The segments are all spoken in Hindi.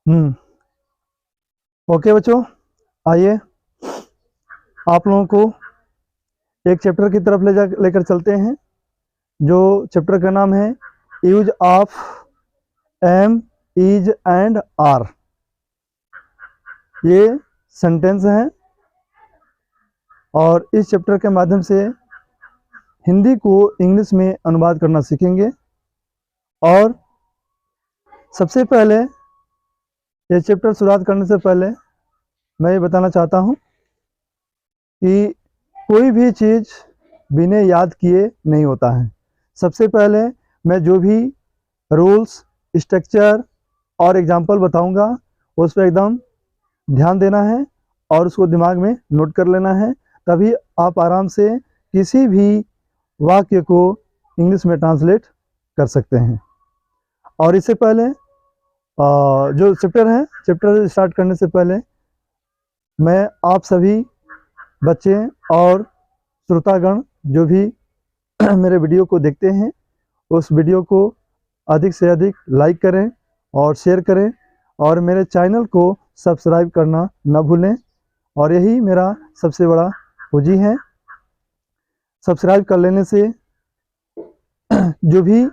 हम्म ओके बच्चों, आइए आप लोगों को एक चैप्टर की तरफ लेकर चलते हैं। जो चैप्टर का नाम है use of am, is and are. ये सेंटेंस हैं और इस चैप्टर के माध्यम से हिंदी को इंग्लिश में अनुवाद करना सीखेंगे। और सबसे पहले ये चैप्टर शुरुआत करने से पहले मैं ये बताना चाहता हूँ कि कोई भी चीज़ बिना याद किए नहीं होता है। सबसे पहले मैं जो भी रूल्स, स्ट्रक्चर और एग्जाम्पल बताऊंगा उस पर एकदम ध्यान देना है और उसको दिमाग में नोट कर लेना है, तभी आप आराम से किसी भी वाक्य को इंग्लिश में ट्रांसलेट कर सकते हैं। और इससे पहले जो चैप्टर है, चैप्टर स्टार्ट करने से पहले मैं आप सभी बच्चे और श्रोतागण जो भी मेरे वीडियो को देखते हैं उस वीडियो को अधिक से अधिक लाइक करें और शेयर करें और मेरे चैनल को सब्सक्राइब करना न भूलें। और यही मेरा सबसे बड़ा पूंजी है। सब्सक्राइब कर लेने से जो भी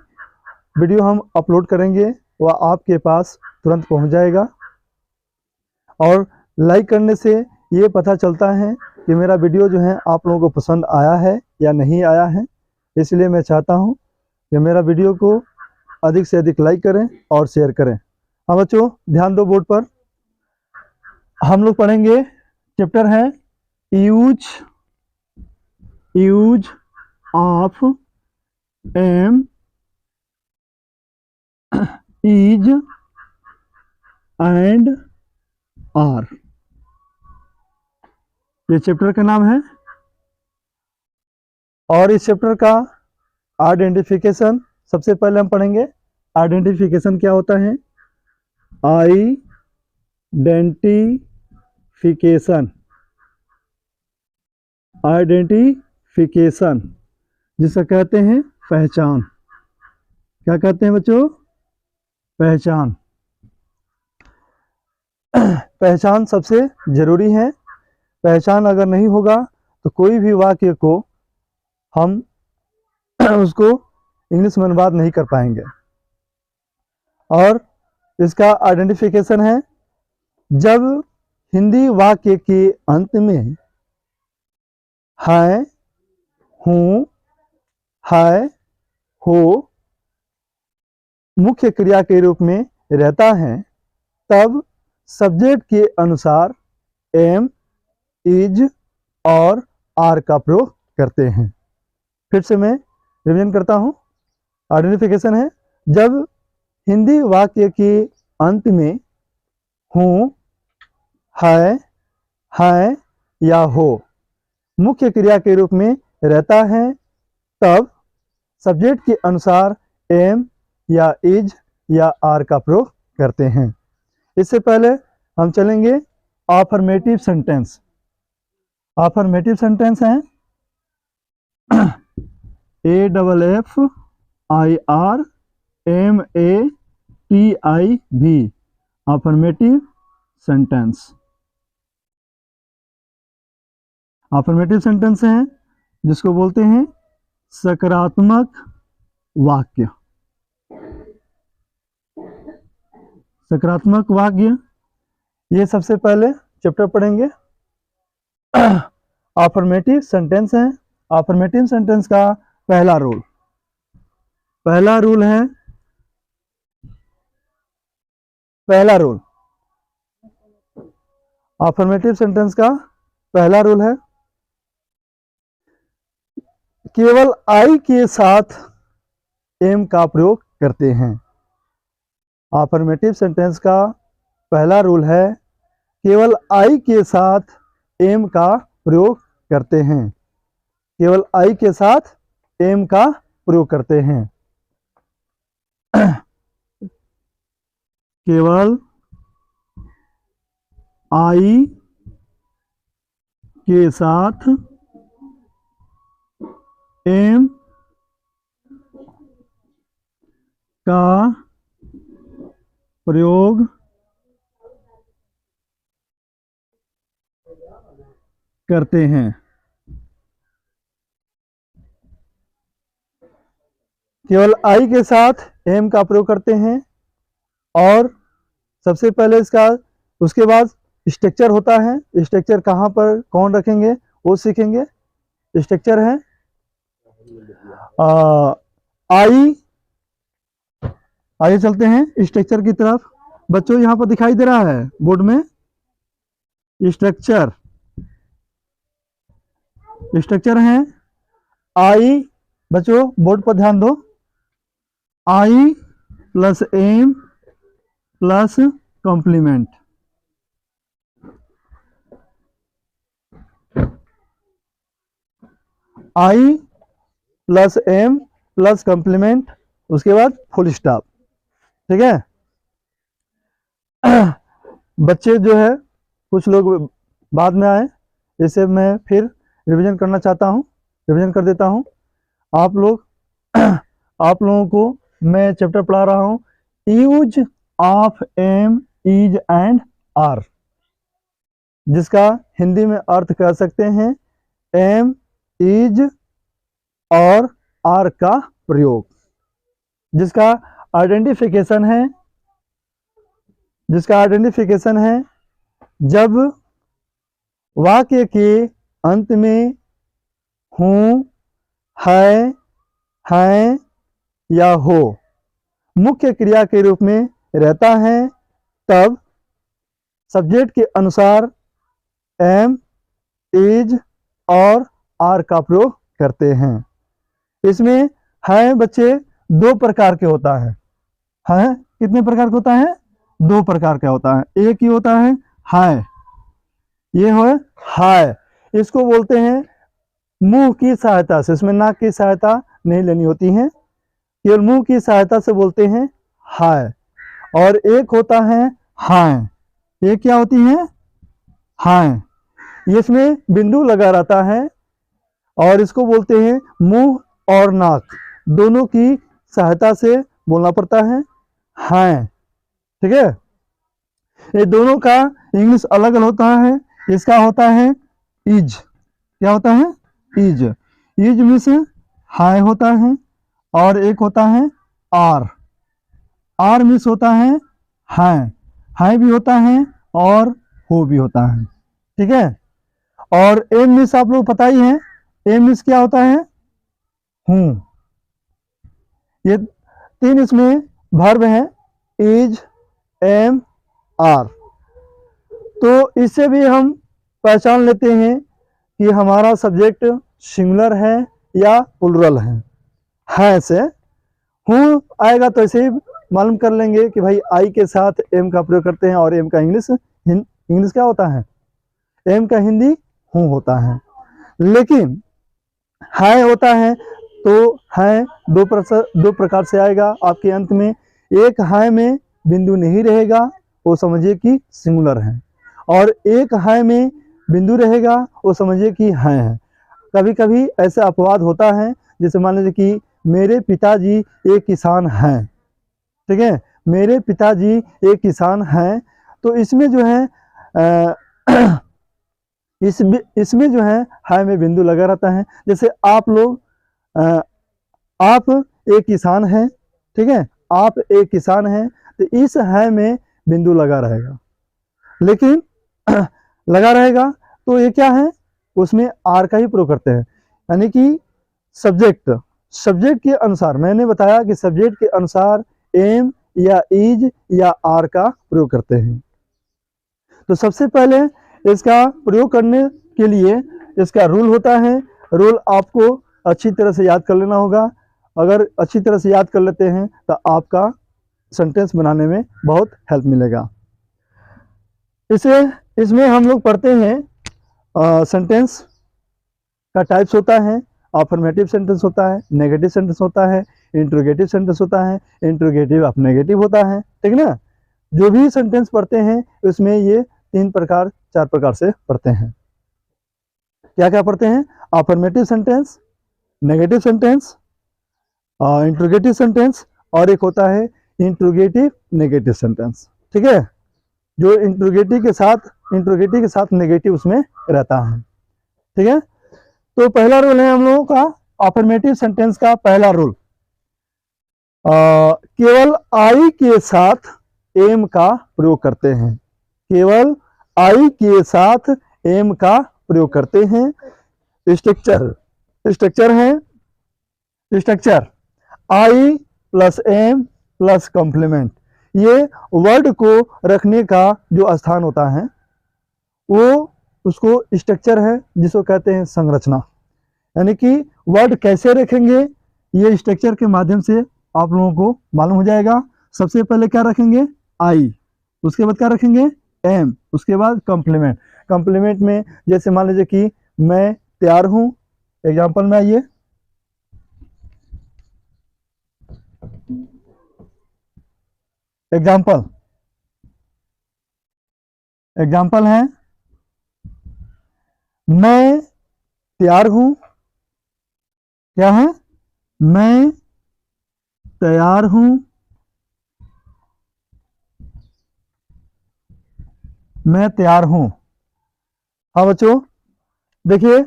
वीडियो हम अपलोड करेंगे वह आपके पास तुरंत पहुंच जाएगा। और लाइक करने से ये पता चलता है कि मेरा वीडियो जो है आप लोगों को पसंद आया है या नहीं आया है। इसलिए मैं चाहता हूं कि मेरा वीडियो को अधिक से अधिक लाइक करें और शेयर करें। हाँ बच्चों, ध्यान दो बोर्ड पर। हम लोग पढ़ेंगे, चैप्टर है use of am, is and are. ये चैप्टर का नाम है। और इस चैप्टर का आइडेंटिफिकेशन सबसे पहले हम पढ़ेंगे। आइडेंटिफिकेशन क्या होता है? आइडेंटिफिकेशन, आइडेंटिफिकेशन जिसे कहते हैं पहचान। क्या कहते हैं बच्चों? पहचान। पहचान सबसे जरूरी है। पहचान अगर नहीं होगा तो कोई भी वाक्य को हम उसको इंग्लिश में अनुवाद नहीं कर पाएंगे। और इसका आइडेंटिफिकेशन है जब हिंदी वाक्य के अंत में है, हूँ, है, हो मुख्य क्रिया के रूप में रहता है, तब सब्जेक्ट के अनुसार एम, इज और आर का प्रयोग करते हैं। फिर से मैं रिवीजन करता हूँ। आइडेंटिफिकेशन है जब हिंदी वाक्य के अंत में हूँ, है या हो मुख्य क्रिया के रूप में रहता है, तब सब्जेक्ट के अनुसार एम या इज या आर का प्रयोग करते हैं। इससे पहले हम चलेंगे अफर्मेटिव सेंटेंस। अफर्मेटिव सेंटेंस है AFFIRMATIV, affirmative sentence. Affirmative sentence है जिसको बोलते हैं सकारात्मक वाक्य। सकारात्मक वाक्य, ये सबसे पहले चैप्टर पढ़ेंगे। अफर्मेटिव सेंटेंस है। अफर्मेटिव सेंटेंस का पहला रूल है, पहला रूल अफर्मेटिव सेंटेंस का पहला रूल है केवल आई के साथ एम का प्रयोग करते हैं। अफर्मेटिव सेंटेंस का पहला रूल है केवल आई के साथ एम का प्रयोग करते हैं। केवल आई के साथ एम का प्रयोग करते हैं। केवल आई के साथ एम का प्रयोग करते हैं। केवल आई के साथ एम का प्रयोग करते हैं। और सबसे पहले इसका, उसके बाद स्ट्रक्चर होता है। स्ट्रक्चर कहाँ पर कौन रखेंगे वो सीखेंगे। स्ट्रक्चर है आई। आइए चलते हैं स्ट्रक्चर की तरफ। बच्चों यहाँ पर दिखाई दे रहा है बोर्ड में स्ट्रक्चर। स्ट्रक्चर है आई। बच्चों बोर्ड पर ध्यान दो। आई plus am plus complement. I plus am plus complement, उसके बाद फुल स्टॉप। ठीक है। बच्चे जो है कुछ लोग बाद में आए, इसे मैं फिर रिवीजन करना चाहता हूँ, रिवीजन कर देता हूँ। आप लोगों को मैं चैप्टर पढ़ा रहा हूँ use of am, is and are, जिसका हिंदी में अर्थ कर सकते हैं एम, इज और आर का प्रयोग, जिसका आइडेंटिफिकेशन है जब वाक्य के अंत में हूं, है, हैं या हो मुख्य क्रिया के रूप में रहता है, तब सब्जेक्ट के अनुसार एम, इज और आर का प्रयोग करते हैं। इसमें है बच्चे दो प्रकार के होता है। है कितने प्रकार का होता है? दो प्रकार का होता है। एक ही होता है हाय, ये है हाय। इसको बोलते हैं मुंह की सहायता से, इसमें नाक की सहायता नहीं लेनी होती है, केवल मुंह की सहायता से बोलते हैं हाय। और एक होता है हाय। ये क्या होती है? हाय। इसमें बिंदु लगा रहता है और इसको बोलते हैं मुंह और नाक दोनों की सहायता से बोलना पड़ता है हाय। ठीक है। ये दोनों का इंग्लिश अलग अलग होता है। इसका होता है इज। क्या होता है? इज। इज मीन्स हाय होता है, और एक होता है आर। आर मीन्स होता है हाय। हाय भी होता है और हो भी होता है। ठीक है। और एम मीन्स आप लोग पता ही है, एम मीन्स क्या होता है? हूं। ये तीन इसमें वर्ब है, इज, एम, आर। तो इससे भी हम पहचान लेते हैं कि हमारा सब्जेक्ट सिंगुलर है या प्लुरल है से। हूँ आएगा तो ऐसे ही मालूम कर लेंगे कि भाई आई के साथ एम का प्रयोग करते हैं, और एम का इंग्लिश क्या होता है? एम का हिंदी हूँ होता है। लेकिन हाय होता है तो है दो प्रकार से आएगा आपके अंत में। एक हाय में बिंदु नहीं रहेगा, वो समझिए कि सिंगुलर है, और एक हाय में बिंदु रहेगा, वो समझिए कि है। कभी कभी ऐसा अपवाद होता है, जैसे मान लीजिए कि मेरे पिताजी एक किसान हैं। ठीक है। मेरे पिताजी एक किसान हैं, तो इसमें जो है इसमें जो है हाय में बिंदु लगा रहता है। जैसे आप लोग आप एक किसान हैं। ठीक है। आप एक किसान हैं, तो इस हाय में बिंदु लगा रहेगा, लेकिन लगा रहेगा तो ये क्या है? उसमें आर का ही प्रयोग करते हैं। यानी कि सब्जेक्ट के अनुसार, मैंने बताया कि सब्जेक्ट के अनुसार एम या इज या आर का प्रयोग करते हैं। तो सबसे पहले इसका प्रयोग करने के लिए इसका रूल होता है। रूल आपको अच्छी तरह से याद कर लेना होगा। अगर अच्छी तरह से याद कर लेते हैं तो आपका सेंटेंस बनाने में बहुत हेल्प मिलेगा। इसमें हम लोग पढ़ते हैं सेंटेंस का टाइप्स होता है। अफर्मेटिव सेंटेंस होता है, नेगेटिव सेंटेंस होता है, इंट्रोगेटिव सेंटेंस होता है, इंट्रोगेटिव ऑफ नेगेटिव होता है। ठीक ना। जो भी सेंटेंस पढ़ते हैं उसमें ये 4 प्रकार से पढ़ते हैं। क्या क्या पढ़ते हैं? Affirmative sentence, negative sentence, interrogative sentence, और एक होता है इंट्रोगेटिव नेगेटिव सेंटेंस। ठीक है। जो इंट्रोगेटिव के साथ नेगेटिव उसमें रहता है। ठीक है। तो पहला रूल है हम लोगों का अफर्मेटिव सेंटेंस का पहला रूल, केवल आई के साथ एम का प्रयोग करते हैं। केवल आई के साथ एम का प्रयोग करते हैं। स्ट्रक्चर है, structure I plus am plus complement. ये वर्ड को रखने का जो स्थान होता है वो उसको स्ट्रक्चर है, जिसको कहते हैं संरचना। यानी कि वर्ड कैसे रखेंगे ये स्ट्रक्चर के माध्यम से आप लोगों को मालूम हो जाएगा। सबसे पहले क्या रखेंगे, आई, उसके बाद क्या रखेंगे, एम, उसके बाद कॉम्प्लीमेंट। कॉम्प्लीमेंट में जैसे मान लीजिए कि मैं तैयार हूं, एग्जाम्पल में आइए, एग्जाम्पल है मैं तैयार हूं। क्या है, मैं तैयार हूं, मैं तैयार हूं। हाँ बच्चों देखिए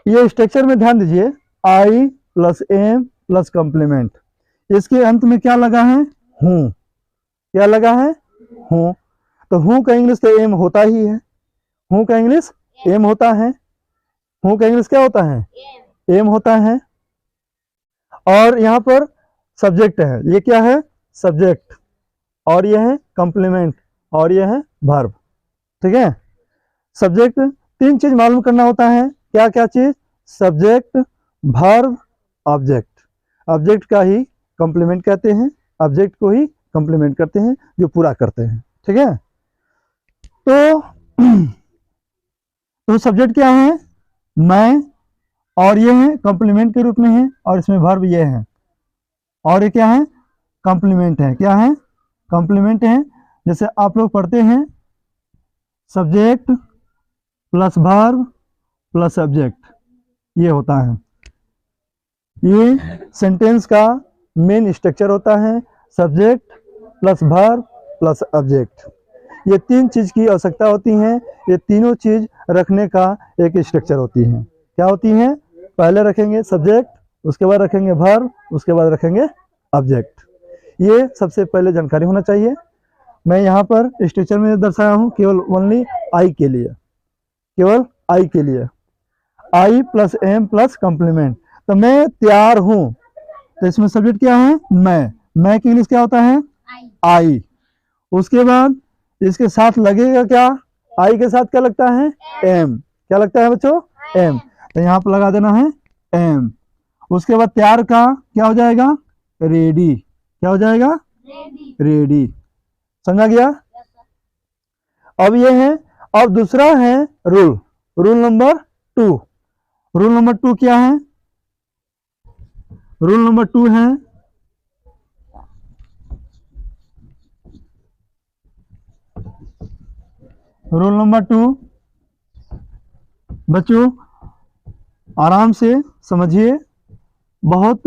ये स्ट्रक्चर में ध्यान दीजिए, आई प्लस एम प्लस कॉम्प्लीमेंट, इसके अंत में क्या लगा है, हूं। क्या लगा है, हूं। तो हूं का इंग्लिश तो एम होता ही है, हूं का इंग्लिश एम होता है, हूं का इंग्लिश क्या होता है, एम होता है। और यहाँ पर सब्जेक्ट है, ये क्या है, सब्जेक्ट, और ये है कॉम्प्लीमेंट, और ये है वर्ब। ठीक है। सब्जेक्ट, तीन चीज मालूम करना होता है, क्या क्या चीज, सब्जेक्ट, वर्ब, ऑब्जेक्ट। ऑब्जेक्ट का ही कॉम्प्लीमेंट कहते हैं, ऑब्जेक्ट को ही कॉम्प्लीमेंट करते हैं, जो पूरा करते हैं। ठीक है। तो तो सब्जेक्ट क्या है, मैं, और ये है कॉम्प्लीमेंट के रूप में है, और इसमें वर्ब ये है, और ये क्या है, कॉम्प्लीमेंट है। क्या है, कॉम्प्लीमेंट है। जैसे आप लोग पढ़ते हैं subject plus verb plus subject, ये होता है, ये सेंटेंस का मेन स्ट्रक्चर होता है, subject plus verb plus object. ये तीन चीज की आवश्यकता होती है, ये तीनों चीज रखने का एक स्ट्रक्चर होती है। क्या होती है, पहले रखेंगे सब्जेक्ट, उसके बाद रखेंगे वर्ब, उसके बाद रखेंगे ऑब्जेक्ट। ये सबसे पहले जानकारी होना चाहिए। मैं यहाँ पर स्ट्रक्चर में दर्शाया हूँ केवल ओनली आई के लिए, केवल आई के लिए, आई प्लस एम प्लस कॉम्प्लीमेंट। तो मैं तैयार हूं, तो इसमें सब्जेक्ट क्या है, मैं की इंग्लिश क्या होता है, आई। उसके बाद इसके साथ लगेगा क्या, आई के साथ क्या लगता है, एम। क्या लगता है बच्चों, एम। तो यहाँ पर लगा देना है एम। उसके बाद तैयार का क्या हो जाएगा, रेडी। क्या हो जाएगा, रेडी। समझा गया। अब ये है, अब दूसरा है rule, rule number 2। Rule number 2 क्या है, रूल नंबर 2 है रूल नंबर 2, बच्चों आराम से समझिए, बहुत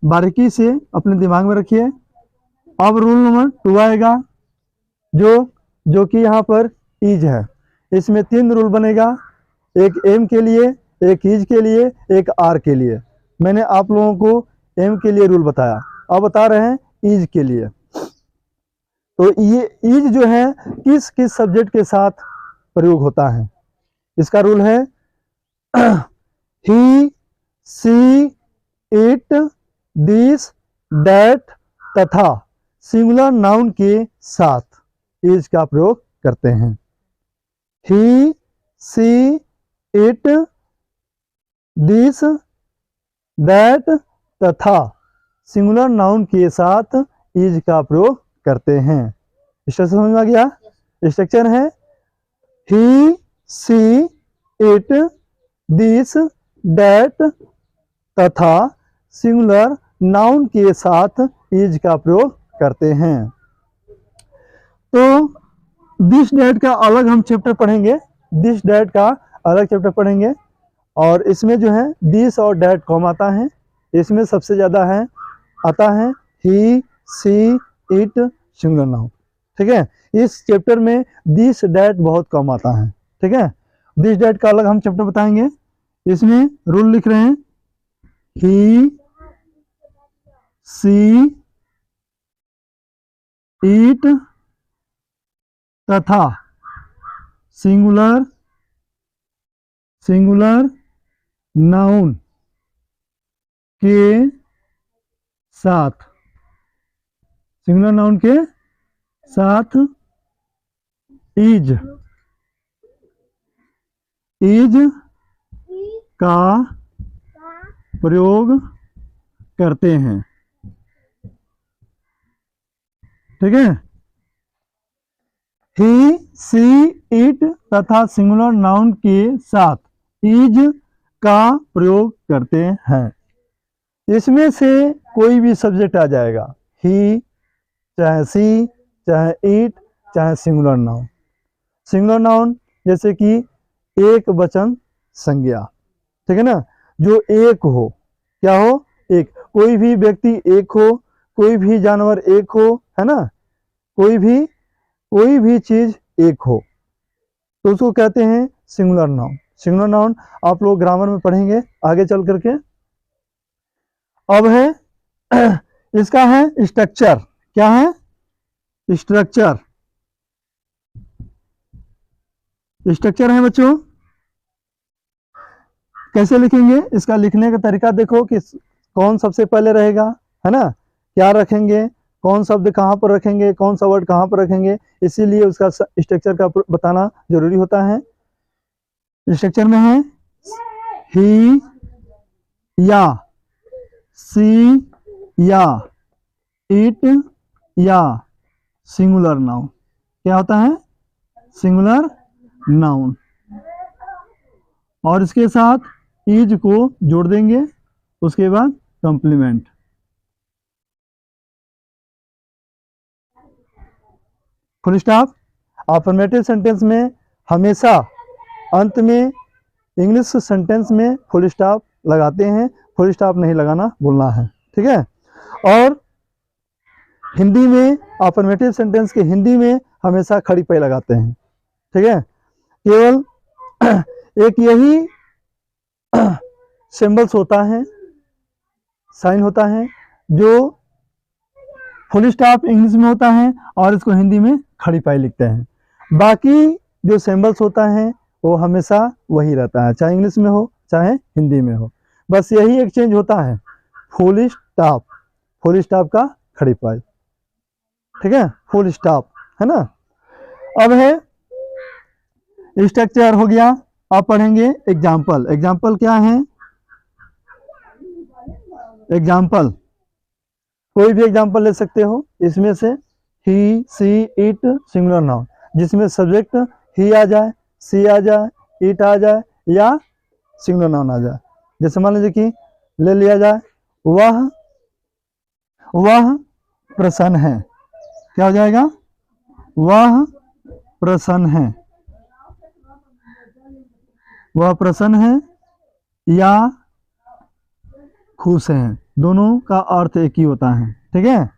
बारीकी से अपने दिमाग में रखिए। अब रूल नंबर 2 आएगा, जो कि यहाँ पर इज है। इसमें 3 रूल बनेगा, एक एम के लिए, एक इज के लिए, एक आर के लिए। मैंने आप लोगों को एम के लिए रूल बताया, अब बता रहे हैं इज के लिए। तो ये इज जो है किस किस सब्जेक्ट के साथ प्रयोग होता है, इसका रूल है he, she, it, this, that तथा सिंगुलर नाउन के साथ इज का प्रयोग करते हैं। ही, सी, इट, दिस, दैट तथा सिंगुलर नाउन के साथ इज का प्रयोग करते हैं। स्ट्रक्चर समझ में आ गया। स्ट्रक्चर है he, she, it, this, that तथा सिंगुलर नाउन के साथ इज का प्रयोग करते हैं। तो दिस डैट का अलग हम चैप्टर पढ़ेंगे, दिस डैट का अलग चैप्टर पढ़ेंगे, और इसमें जो है दिस और डैट कम आता है। इसमें सबसे ज़्यादा है आता है he, she, it, singular noun. ठीक है। इस चैप्टर में दिस डैट बहुत कम आता है। ठीक है। दिस डैट का अलग हम चैप्टर बताएंगे। इसमें रूल लिख रहे हैं, ही सी ईट तथा सिंगुलर नाउन के साथ, सिंगुलर नाउन के साथ इज का प्रयोग करते हैं। ठीक है, ही सी इट तथा सिंगुलर नाउन के साथ इज का प्रयोग करते हैं। इसमें से कोई भी सब्जेक्ट आ जाएगा, ही चाहे सी चाहे इट चाहे सिंगुलर नाउन। सिंगुलर नाउन जैसे कि एक वचन संज्ञा, ठीक है ना, जो एक हो, क्या हो, एक, कोई भी व्यक्ति एक हो, कोई भी जानवर एक हो, है ना, कोई भी चीज एक हो, तो उसको कहते हैं सिंगुलर नाउन। सिंगुलर नाउन आप लोग ग्रामर में पढ़ेंगे आगे चल करके। अब है इसका है स्ट्रक्चर, क्या है, स्ट्रक्चर है बच्चों। कैसे लिखेंगे, इसका लिखने का तरीका देखो कि कौन सबसे पहले रहेगा, है ना, क्या रखेंगे, कौन शब्द कहाँ पर रखेंगे, कौन सा वर्ड कहाँ पर रखेंगे, इसीलिए उसका स्ट्रक्चर का बताना जरूरी होता है। स्ट्रक्चर में है ही या सी या इट या सिंगुलर नाउन, क्या होता है, सिंगुलर नाउन, और इसके साथ इज को जोड़ देंगे, उसके बाद complement. Full stop. Affirmative sentence में हमेशा अंत में इंग्लिश सेंटेंस में फुल स्टॉप लगाते हैं, फुल स्टॉप नहीं लगाना भूलना है, ठीक है। और हिंदी में अफर्मेटिव सेंटेंस के हिंदी में हमेशा खड़ी पे लगाते हैं, ठीक है। केवल एक यही सिंबल्स होता है, साइन होता है, जो फुल स्टॉप इंग्लिश में होता है और इसको हिंदी में खड़ी पाई लिखते हैं। बाकी जो सिंबल्स होता है वो हमेशा वही रहता है, चाहे इंग्लिश में हो चाहे हिंदी में हो, बस यही एक चेंज होता है, फुल स्टॉप का खड़ी पाई, ठीक है, फुल स्टॉप, है ना। अब है स्ट्रक्चर हो गया, अब पढ़ेंगे एग्जाम्पल। एग्जाम्पल क्या है, एग्जाम्पल कोई भी एग्जाम्पल ले सकते हो इसमें से, ही सी इट सिंगुलर नाउन, जिसमें सब्जेक्ट ही आ जाए, सी आ जाए, इट आ जाए या सिंगुलर नाउन आ जाए। जैसे मान लीजिए कि ले लिया जाए, वह प्रसन्न है, क्या हो जाएगा, वह प्रसन्न है, वह प्रसन्न है या खुश है, दोनों का अर्थ एक ही होता है, ठीक है।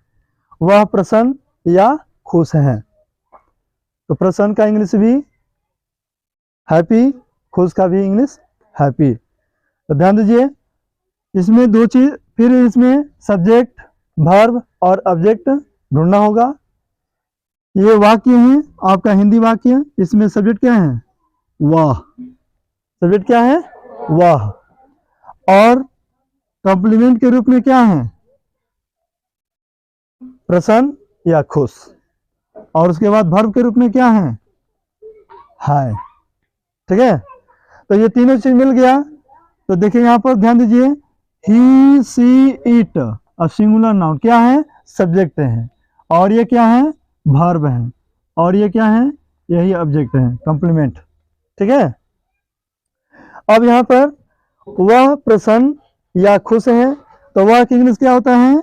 वह प्रसन्न या खुश है, तो प्रसन्न का इंग्लिश भी हैप्पी, खुश का भी इंग्लिश हैप्पी। तो ध्यान दीजिए, इसमें दो चीज, फिर इसमें सब्जेक्ट, वर्ब और ऑब्जेक्ट ढूंढना होगा। ये वाक्य है आपका हिंदी वाक्य, इसमें सब्जेक्ट क्या है, वह, सब्जेक्ट क्या है, वह, और कॉम्प्लीमेंट के रूप में क्या है, प्रसन्न या खुश, और उसके बाद वर्ब के रूप में क्या है, हाय, ठीक है। तो ये तीनों चीज मिल गया। तो देखिए यहाँ पर ध्यान दीजिए, ही सी इट और सिंगुलर नाउन क्या है, सब्जेक्ट है, और ये क्या है, वर्ब है, और ये क्या है, यही ऑब्जेक्ट है, कॉम्प्लीमेंट, ठीक है। अब यहाँ पर वह प्रसन्न या खुश है, तो वह की इंग्लिश क्या होता है,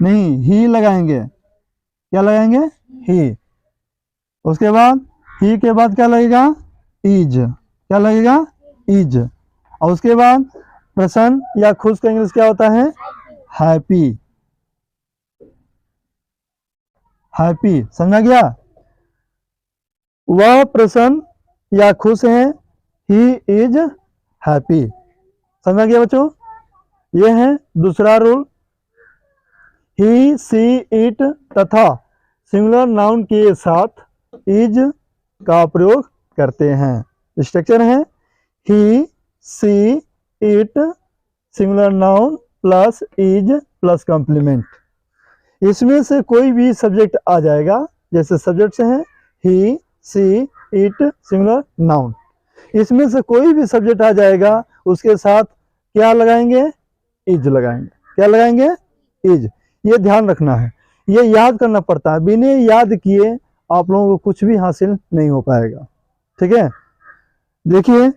नहीं, ही लगाएंगे, क्या लगाएंगे, ही, उसके बाद ही के बाद क्या लगेगा, इज, क्या लगेगा, इज, और उसके बाद प्रसन्न या खुश का इंग्लिश क्या होता है, हैप्पी, हैप्पी, समझा गया। वह प्रसन्न या खुश है, ही इज हैप्पी। समझ में आ गया बच्चों? ये है दूसरा रूल। ही, सी, इट तथा सिंगुलर नाउन के साथ इज का प्रयोग करते हैं। स्ट्रक्चर है he, she, it, singular noun plus is plus complement. इसमें से कोई भी सब्जेक्ट आ जाएगा, जैसे सब्जेक्ट्स हैं ही, सी, इट, सिंगुलर नाउन। इसमें से कोई भी सब्जेक्ट आ जाएगा, उसके साथ क्या लगाएंगे? इज लगाएंगे। क्या लगाएंगे? इज। ये ध्यान रखना है, ये याद करना पड़ता है। बिना याद किए आप लोगों को कुछ भी हासिल नहीं हो पाएगा। ठीक है? देखिए,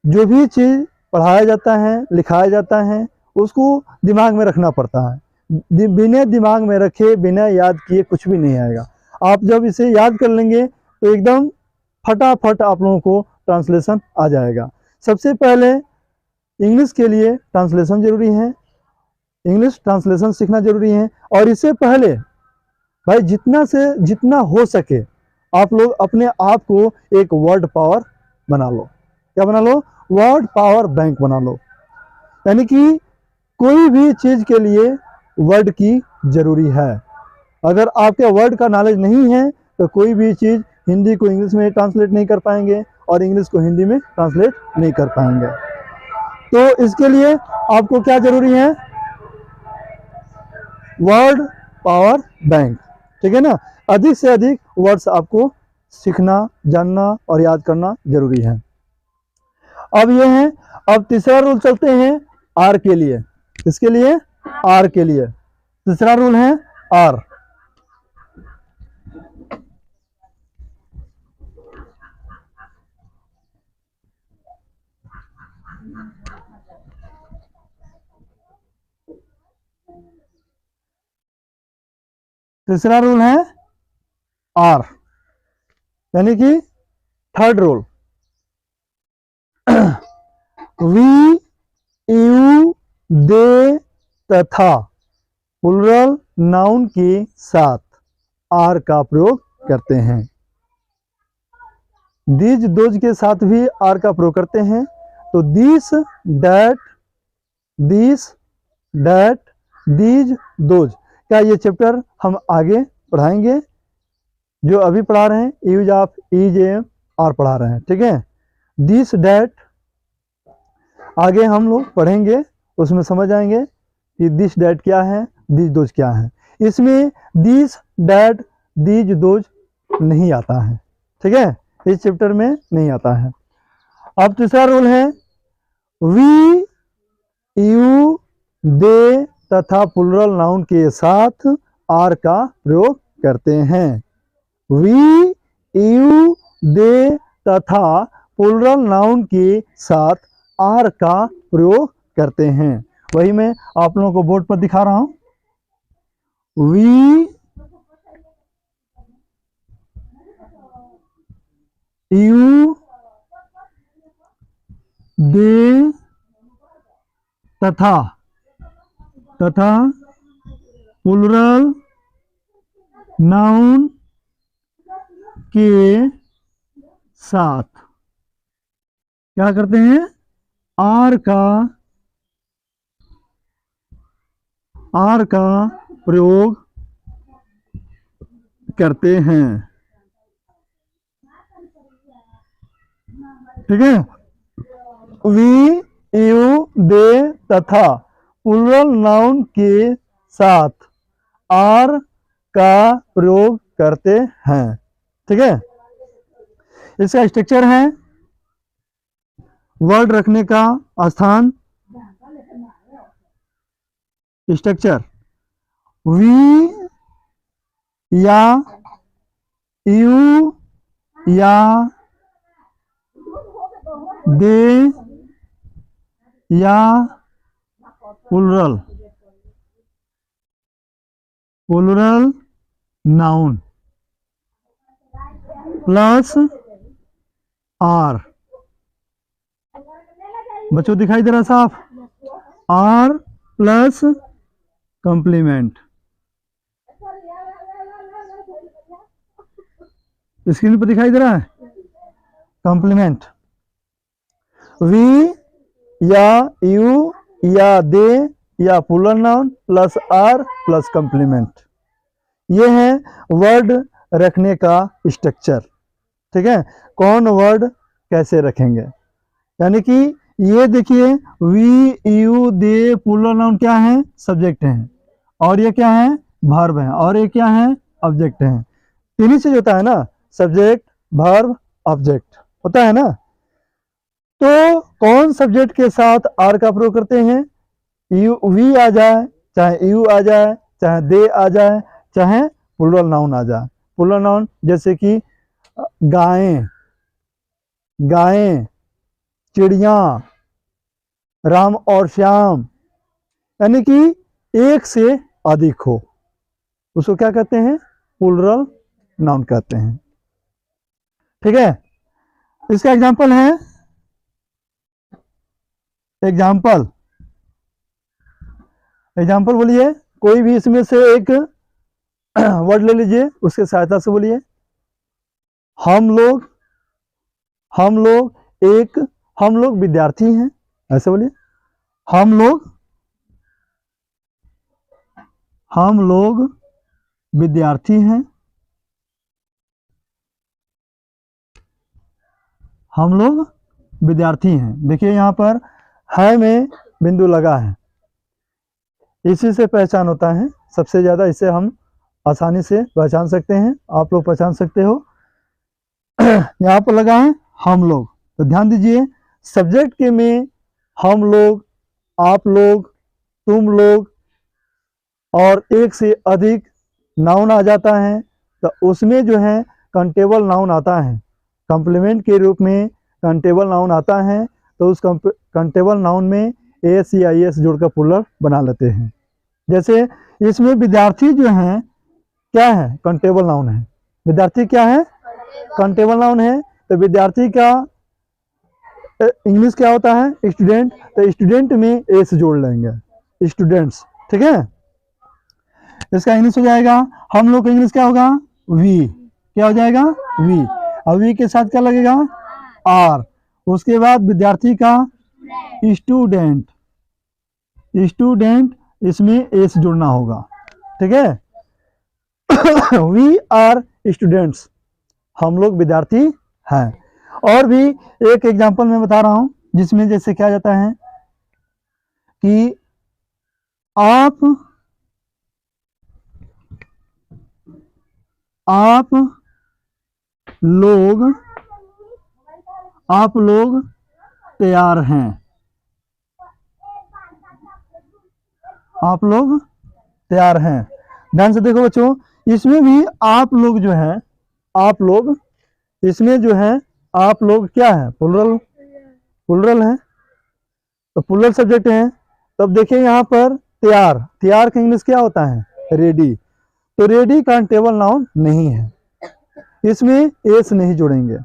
जो भी चीज पढ़ाया जाता है, लिखाया जाता है, उसको दिमाग में रखना पड़ता है। बिना दिमाग में रखे, बिना याद किए कुछ भी नहीं आएगा। आप जब इसे याद कर लेंगे तो एकदम फटाफट आप लोगों को ट्रांसलेशन आ जाएगा। सबसे पहले इंग्लिश के लिए ट्रांसलेशन जरूरी है, इंग्लिश ट्रांसलेशन सीखना जरूरी है। और इससे पहले भाई जितना से जितना हो सके आप लोग अपने आप को एक वर्ड पावर बना लो। क्या बना लो? वर्ड पावर बैंक बना लो। यानी कि कोई भी चीज के लिए वर्ड की जरूरी है। अगर आपके वर्ड का नॉलेज नहीं है तो कोई भी चीज हिंदी को इंग्लिश में ट्रांसलेट नहीं कर पाएंगे और इंग्लिश को हिंदी में ट्रांसलेट नहीं कर पाएंगे। तो इसके लिए आपको क्या जरूरी है? Word power bank. ठीक है ना? अधिक से अधिक वर्ड्स आपको सीखना, जानना और याद करना जरूरी है। अब ये है, अब तीसरा रूल चलते हैं आर के लिए। इसके लिए आर के लिए तीसरा रूल है आर। तीसरा रूल है आर, यानी कि third rule. We, you, they तथा प्लूरल नाउन के साथ आर का प्रयोग करते हैं। दीज दोज के साथ भी आर का प्रयोग करते हैं। तो this, that, this, that, these, those का ये चैप्टर हम आगे पढ़ाएंगे। जो अभी पढ़ा रहे हैं use of is, am, are पढ़ा रहे हैं। ठीक है? दिस, डैट आगे हम लोग पढ़ेंगे, उसमें समझ आएंगे कि दिस डैट क्या है, दीज दोज क्या है। इसमें दिस डैट दीज दोज नहीं आता है। ठीक है? इस चैप्टर में नहीं आता है। अब तीसरा रूल है वी, यू, दे तथा प्लूरल नाउन के साथ आर का प्रयोग करते हैं। वी, यू, दे तथा प्लूरल नाउन के साथ आर का प्रयोग करते हैं। वही मैं आप लोगों को बोर्ड पर दिखा रहा हूं। वी, यू, दे तथा प्लूरल नाउन के साथ क्या करते हैं? आर का प्रयोग करते हैं। ठीक है? वी, यू, दे तथा प्लूरल नाउन के साथ आर का प्रयोग करते हैं। ठीक है? इसका स्ट्रक्चर है वर्ड रखने का स्थान। स्ट्रक्चर वी या यू या दे या प्लूरल नाउन प्लस आर। बच्चों दिखाई दे रहा साफ? Are plus complement. स्क्रीन पर दिखाई दे रहा है? कॉम्प्लीमेंट। वी, या यू या दे या plural noun plus are plus complement. ये है वर्ड रखने का स्ट्रक्चर। ठीक है, कौन वर्ड कैसे रखेंगे, यानी कि ये देखिए we you they plural noun क्या है, सब्जेक्ट हैं, और ये क्या है, वर्ब है, और ये क्या है, ऑब्जेक्ट है। तीन चीज होता है ना, सब्जेक्ट वर्ब ऑब्जेक्ट होता है ना। तो कौन सब्जेक्ट के साथ आर का प्रयोग करते हैं, यू वी आ जाए, चाहे यू आ जाए, चाहे दे आ जाए, चाहे प्लूरल नाउन आ जाए। प्लूरल नाउन जैसे कि गायें, गायें, चिड़िया, राम और श्याम, यानी कि एक से अधिक हो, उसको क्या कहते हैं, प्लूरल नाउन कहते हैं। ठीक है, इसका एग्जांपल है, एग्जांपल एग्जांपल बोलिए, कोई भी इसमें से एक वर्ड ले लीजिए, उसके सहायता से बोलिए। हम लोग, हम लोग एक, हम लोग विद्यार्थी हैं, ऐसे बोलिए। हम लोग विद्यार्थी हैं, हम लोग विद्यार्थी हैं। देखिए यहाँ पर है में बिंदु लगा है, इसी से पहचान होता है सबसे ज़्यादा, इसे हम आसानी से पहचान सकते हैं, आप लोग पहचान सकते हो। यहाँ पर लगा है हम लोग, तो ध्यान दीजिए सब्जेक्ट के में हम लोग, आप लोग, तुम लोग और एक से अधिक नाउन आ जाता है, तो उसमें जो है कंटेबल नाउन आता है, कॉम्प्लीमेंट के रूप में कंटेबल नाउन आता है, तो उस कंटेबल नाउन में एस या एस जोड़कर प्लूरल बना लेते हैं। जैसे इसमें विद्यार्थी जो है क्या है, कंटेबल नाउन है, विद्यार्थी क्या है, कंटेबल नाउन है, तो विद्यार्थी का इंग्लिश क्या होता है, स्टूडेंट, तो स्टूडेंट में एस जोड़ लेंगे, स्टूडेंट्स। ठीक है, इसका इंग्लिश हो जाएगा, हम लोग का इंग्लिश क्या होगा, वी, क्या हो जाएगा, वी, और वी के साथ क्या लगेगा, आर। उसके बाद विद्यार्थी का स्टूडेंट, स्टूडेंट इसमें एस जोड़ना होगा। ठीक है, वी आर स्टूडेंट्स, हम लोग विद्यार्थी हैं। और भी एक एग्जांपल मैं बता रहा हूं, जिसमें जैसे क्या जाता है कि आप लोग तैयार हैं, आप लोग तैयार हैं। ध्यान से देखो बच्चों, इसमें भी आप लोग जो है, आप लोग, इसमें जो है आप लोग क्या है, प्लूरल, प्लूरल है, तो प्लूरल सब्जेक्ट है। तब देखिए यहाँ पर तैयार, तैयार का इंग्लिश क्या होता है, रेडी, तो रेडी का टेबल नाउन नहीं है, इसमें एस नहीं जोड़ेंगे।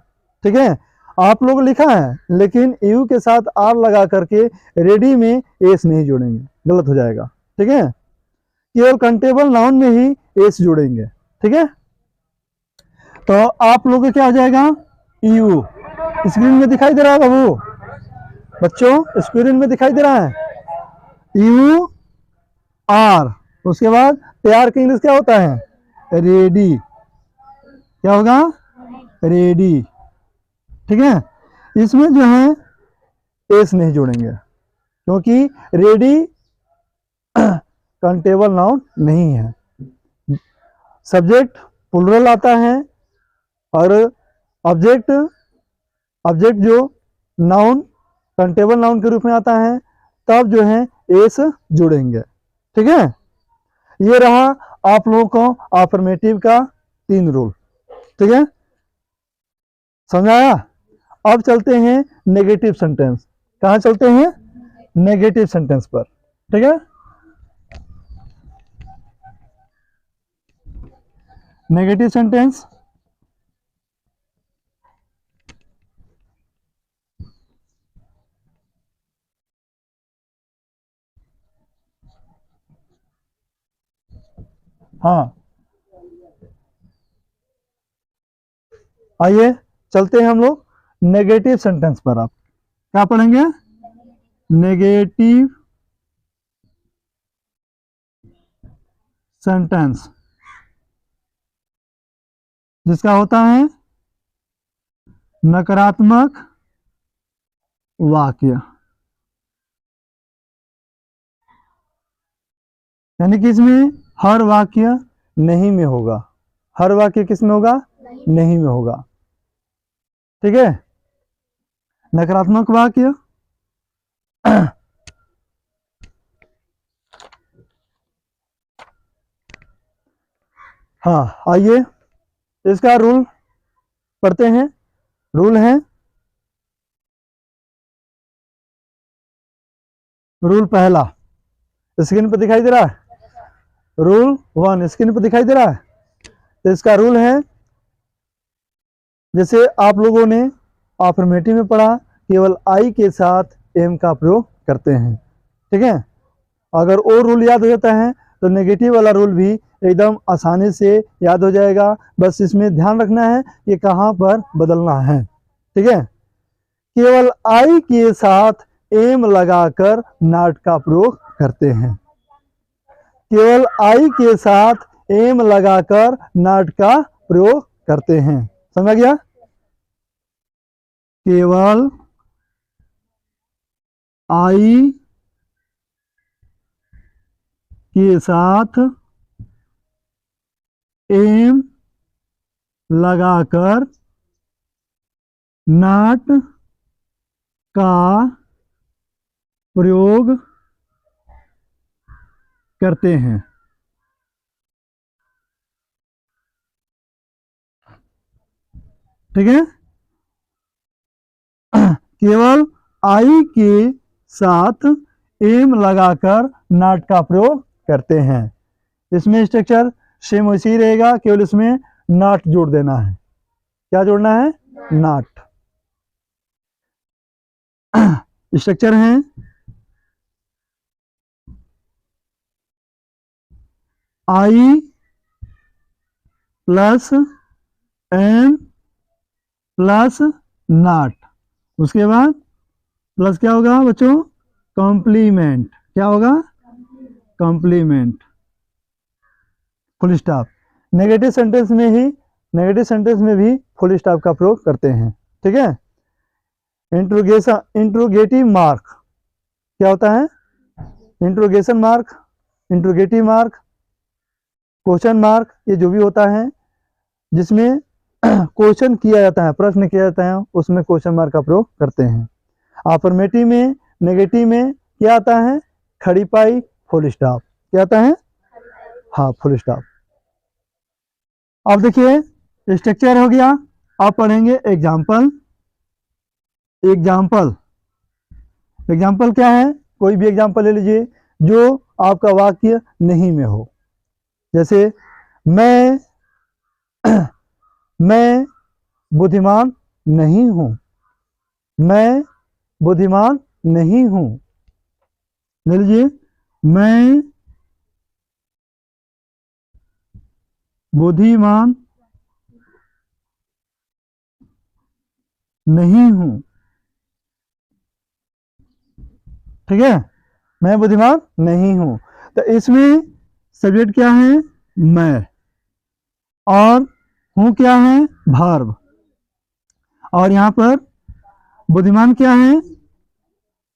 ठीक है, आप लोग लिखा है, लेकिन यू के साथ आर लगा करके रेडी में एस नहीं जोड़ेंगे, गलत हो जाएगा। ठीक है, केवल कंटेबल नाउन में ही एस जोड़ेंगे। ठीक है, तो आप लोग क्या हो जाएगा, यू, स्क्रीन में दिखाई दे रहा है बाबू, बच्चों स्क्रीन में दिखाई दे रहा है, यू आर, उसके बाद तैयार का इंग्लिश क्या होता है, रेडी, क्या होगा, रेडी। ठीक है, इसमें जो है एस नहीं जोड़ेंगे, क्योंकि रेडी कंटेबल नाउन नहीं है। सब्जेक्ट प्लूरल आता है, और ऑब्जेक्ट, ऑब्जेक्ट जो नाउन कंटेबल नाउन के रूप में आता है, तब जो है एस जोड़ेंगे। ठीक है, ये रहा आप लोगों को अफर्मेटिव का 3 रूल। ठीक है, समझाया। अब चलते हैं नेगेटिव सेंटेंस, कहाँ चलते हैं, नेगेटिव सेंटेंस पर। ठीक है, नेगेटिव सेंटेंस, हाँ आइए चलते हैं हम लोग नेगेटिव सेंटेंस पर। आप क्या पढ़ेंगे, नेगेटिव सेंटेंस, जिसका होता है नकारात्मक वाक्य, यानी कि इसमें हर वाक्य नहीं में होगा, हर वाक्य किस में होगा? नहीं में होगा। ठीक है, नकारात्मक वाक्य हाँ, आइए इसका रूल पढ़ते हैं। रूल है, रूल पहला स्क्रीन पर दिखाई दे रहा है, रूल 1 स्क्रीन पर दिखाई दे रहा है। तो इसका रूल है, जैसे आप लोगों ने अफर्मेटिव में पढ़ा, केवल आई के साथ एम का प्रयोग करते हैं। ठीक है, अगर वो रूल याद हो जाता है तो नेगेटिव वाला रूल भी एकदम आसानी से याद हो जाएगा। बस इसमें ध्यान रखना है कि कहाँ पर बदलना है। ठीक है, केवल आई के साथ एम लगाकर नॉट का प्रयोग करते हैं, केवल आई के साथ एम लगाकर नॉट का प्रयोग करते हैं। समझ गया? केवल आई के साथ एम लगाकर नॉट का प्रयोग करते हैं। ठीक है, केवल आई के साथ एम लगाकर नॉट का प्रयोग करते हैं। इसमें स्ट्रक्चर सेम वैसे ही रहेगा, केवल इसमें नॉट जोड़ देना है। क्या जोड़ना है? नॉट। स्ट्रक्चर है I plus am plus not, उसके बाद प्लस क्या होगा बच्चों? कॉम्प्लीमेंट। क्या होगा? Complement, full stop. Negative sentence में भी फुल स्टॉप का प्रयोग करते हैं। ठीक है, इंट्रोगेटिव मार्क क्या होता है? Interrogation mark, interrogative mark, question mark, ये जो भी होता है जिसमें क्वेश्चन किया जाता है, प्रश्न किया जाता है, उसमें क्वेश्चन मार्क का प्रयोग करते हैं। अफर्मेटिव में, नेगेटिव में क्या आता है? खड़ी पाई, फुल स्टॉप। क्या आता है? हाँ, फुल स्टॉप। अब देखिए स्ट्रक्चर हो गया, अब पढ़ेंगे एग्जाम्पल। एग्जाम्पल, एग्जाम्पल क्या है? कोई भी एग्जाम्पल ले लीजिए जो आपका वाक्य नहीं में हो। जैसे मैं बुद्धिमान नहीं हूं, मैं बुद्धिमान नहीं हूं। ले लीजिए, मैं बुद्धिमान नहीं हूं। ठीक है, मैं बुद्धिमान नहीं हूं। तो इसमें सब्जेक्ट क्या है? मैं, और हूं क्या है? वर्ब, और यहां पर बुद्धिमान क्या है?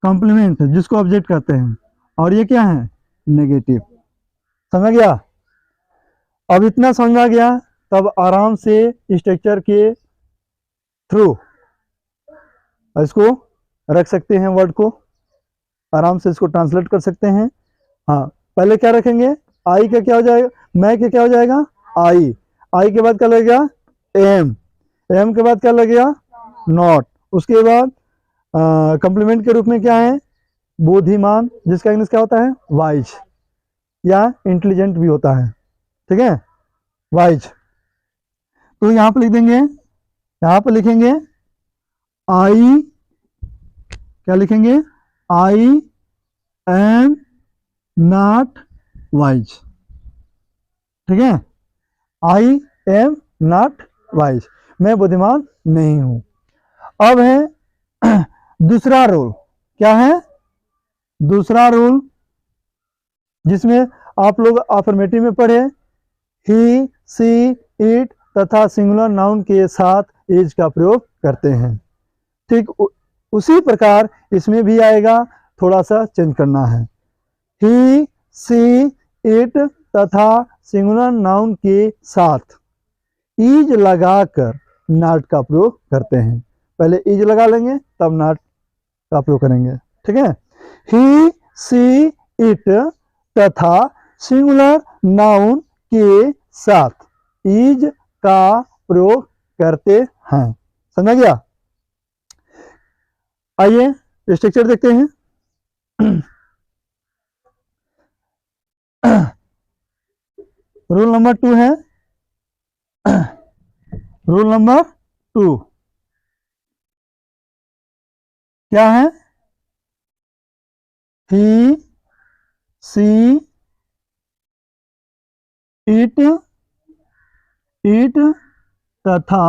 कॉम्प्लीमेंट, जिसको ऑब्जेक्ट कहते हैं, और ये क्या है? नेगेटिव। समझ गया? अब इतना समझ आ गया, तब आराम से स्ट्रक्चर के थ्रू इसको रख सकते हैं, वर्ड को आराम से इसको ट्रांसलेट कर सकते हैं। हाँ, पहले क्या रखेंगे? आई का क्या हो जाएगा? मैं के क्या हो जाएगा? आई। आई के बाद क्या लगेगा? एम। एम के बाद क्या लगेगा? नॉट। उसके बाद कंप्लीमेंट के रूप में क्या है? बुद्धिमान, जिसका इंग्लिश क्या होता है? वाइज, या इंटेलिजेंट भी होता है। ठीक है, वाइज। तो यहां पर लिख देंगे, यहां पर लिखेंगे आई, क्या लिखेंगे? I am not wise. ठीक है, आई एम नॉट वाइज, मैं बुद्धिमान नहीं हूं। अब है दूसरा रोल, क्या है? दूसरा रूल जिसमें आप लोग अफर्मेटिव में पढ़े, ही, सी, इट तथा सिंगुलर नाउन के साथ इज का प्रयोग करते हैं। ठीक उसी प्रकार इसमें भी आएगा, थोड़ा सा चेंज करना है। ही, सी, इट तथा सिंगुलर नाउन के साथ इज लगाकर नॉट का प्रयोग करते हैं। पहले इज लगा लेंगे तब नॉट का प्रयोग करेंगे। ठीक है, ही, सी, इट तथा सिंगुलर नाउन के साथ इज का प्रयोग करते हैं। समझ गया? आइए स्ट्रक्चर देखते हैं। रूल नंबर 2 है, रूल नंबर 2 क्या है? ही, सी, इट तथा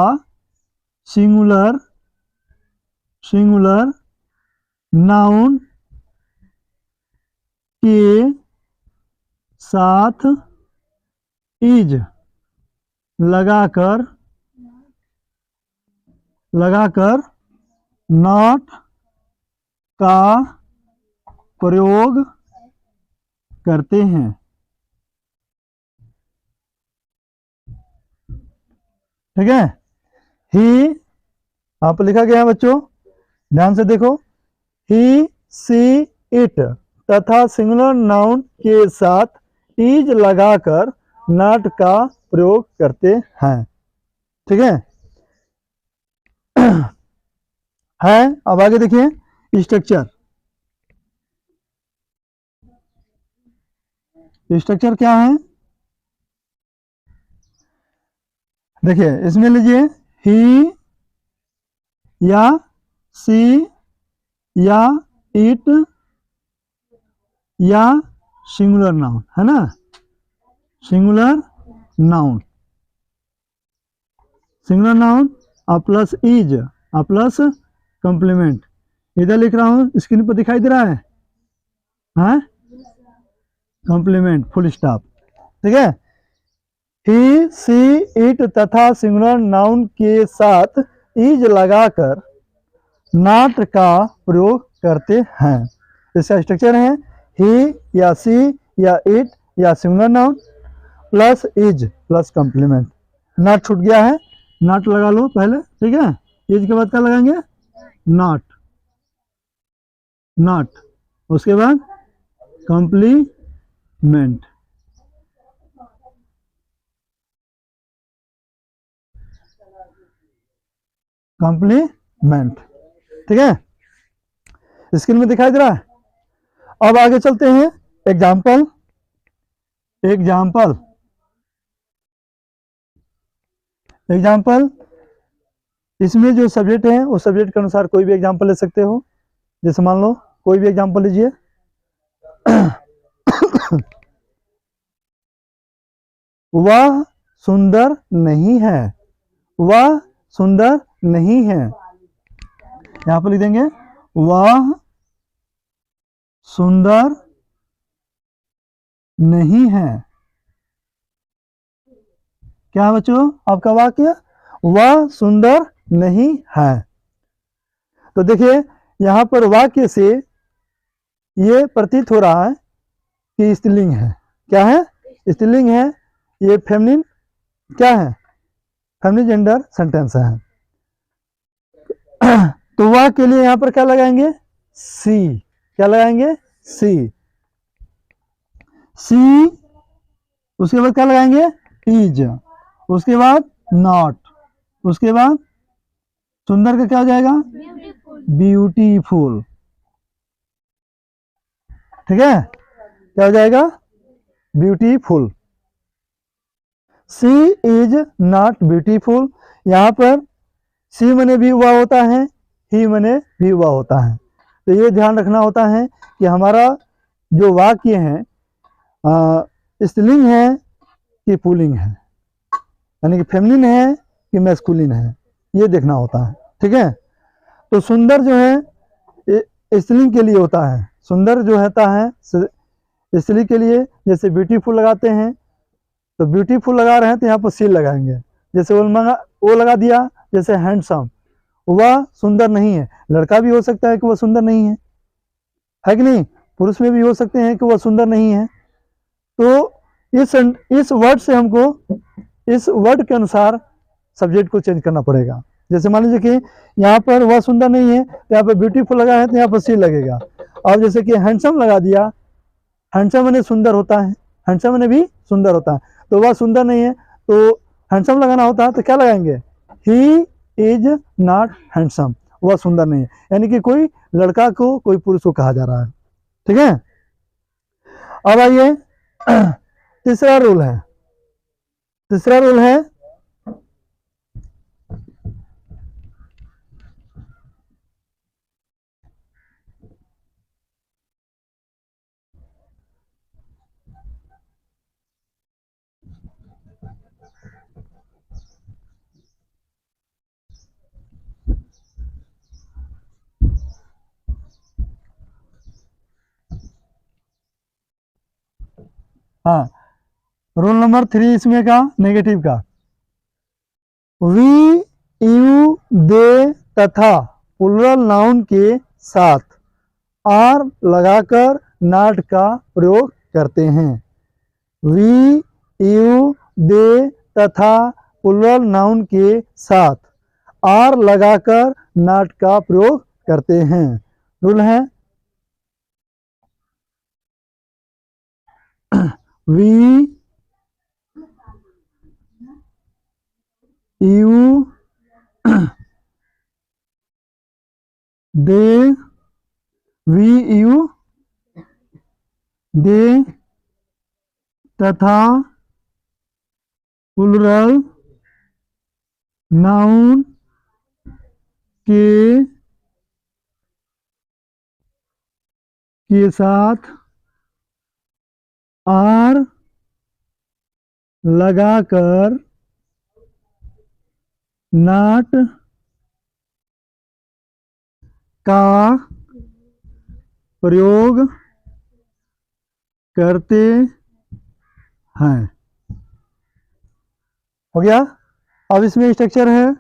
सिंगुलर नाउन के साथ इज लगाकर नॉट का प्रयोग करते हैं। ठीक है, ही आप लिखा गया है बच्चों, ध्यान से देखो। ही, सी, इट तथा सिंगुलर नाउन के साथ इज लगाकर नॉट का प्रयोग करते हैं। ठीक है, अब आगे देखिए स्ट्रक्चर क्या है। देखिए इसमें लीजिए, ही या सी या इट या सिंगुलर नाउन है ना, singular noun plus is plus complement. इधर लिख रहा हूं, स्क्रीन पर दिखाई दे रहा है, हाँ, कॉम्प्लीमेंट फुल स्टॉप। ठीक है, ही, सी, इट तथा सिंगुलर नाउन के साथ इज लगाकर नॉट का प्रयोग करते हैं। इसका स्ट्रक्चर है, ही या सी या इट या singular noun plus is plus complement. Not छूट गया है, नॉट लगा लो पहले। ठीक है, इज के बाद क्या लगाएंगे? नॉट, उसके बाद कॉम्प्लीमेंट। ठीक है, स्क्रीन में दिखाई दे रहा है। अब आगे चलते हैं, एग्जाम्पल। इसमें जो सब्जेक्ट है उस सब्जेक्ट के अनुसार कोई भी एग्जाम्पल ले सकते हो। जैसे मान लो कोई भी एग्जाम्पल लीजिए। वह सुंदर नहीं है, यहां पर लिख देंगे, वह सुंदर नहीं है। क्या बच्चों आपका वाक्य? वह सुंदर नहीं है। तो देखिए यहां पर वाक्य से ये प्रतीत हो रहा है कि स्त्रीलिंग है। क्या है? स्त्रीलिंग है। ये फेमिनिन क्या है? फेमिनिन जेंडर सेंटेंस है। तो वह के लिए यहां पर क्या लगाएंगे? सी। क्या लगाएंगे? सी। उसके बाद क्या लगाएंगे? इज। उसके बाद नॉट। उसके बाद सुंदर का क्या हो जाएगा? ब्यूटीफुल। ठीक है, क्या हो जाएगा? Beautiful. She is not beautiful. यहां पर सी मने भी हुआ होता है, ही मने भी हुआ होता है। तो ये ध्यान रखना होता है कि हमारा जो वाक्य है स्त्रीलिंग है कि पुल्लिंग है, यानी कि फेमिनिन है कि मैस्कुलिन है, ये देखना होता है। ठीक है, तो सुंदर जो है स्त्रीलिंग के लिए होता है, सुंदर जो होता है स्त्री के लिए, जैसे ब्यूटीफुल लगाते हैं, तो ब्यूटीफुल लगा रहे हैं तो यहाँ पर सील लगाएंगे। जैसे वो लगा दिया, जैसे हैंडसम, वह सुंदर नहीं है। लड़का भी हो सकता है कि वह सुंदर नहीं है कि नहीं, पुरुष में भी हो सकते हैं कि वह सुंदर नहीं है। तो इस वर्ड से हमको, इस वर्ड के अनुसार सब्जेक्ट को चेंज करना पड़ेगा। जैसे मान लीजिए कि यहाँ पर वह सुंदर नहीं है तो यहाँ पर ब्यूटीफुल लगा है तो यहाँ पर सील लगेगा। और जैसे कि हैंडसम लगा दिया, हैंडसम मैंने सुंदर होता है, हैंडसम मैंने भी सुंदर होता है, तो वह सुंदर नहीं है तो हैंडसम लगाना होता है तो क्या लगाएंगे, ही इज नॉट हैंडसम, वह सुंदर नहीं है। यानी कि कोई लड़का को, कोई पुरुष को कहा जा रहा है। ठीक है। अब आइए तीसरा रूल है। तीसरा रूल है हाँ, रूल नंबर 3 इसमें का नेगेटिव का, वी, यू, दे तथा प्लूरल नाउन के साथ आर लगाकर नॉट का प्रयोग करते हैं। वी, यू, दे तथा प्लूरल नाउन के साथ आर लगाकर नॉट का प्रयोग करते हैं। रूल है we, you, they, we, you, they तथा प्लूरल नाउन के साथ आर लगाकर नॉट का प्रयोग करते हैं। हो गया। अब इसमें स्ट्रक्चर है,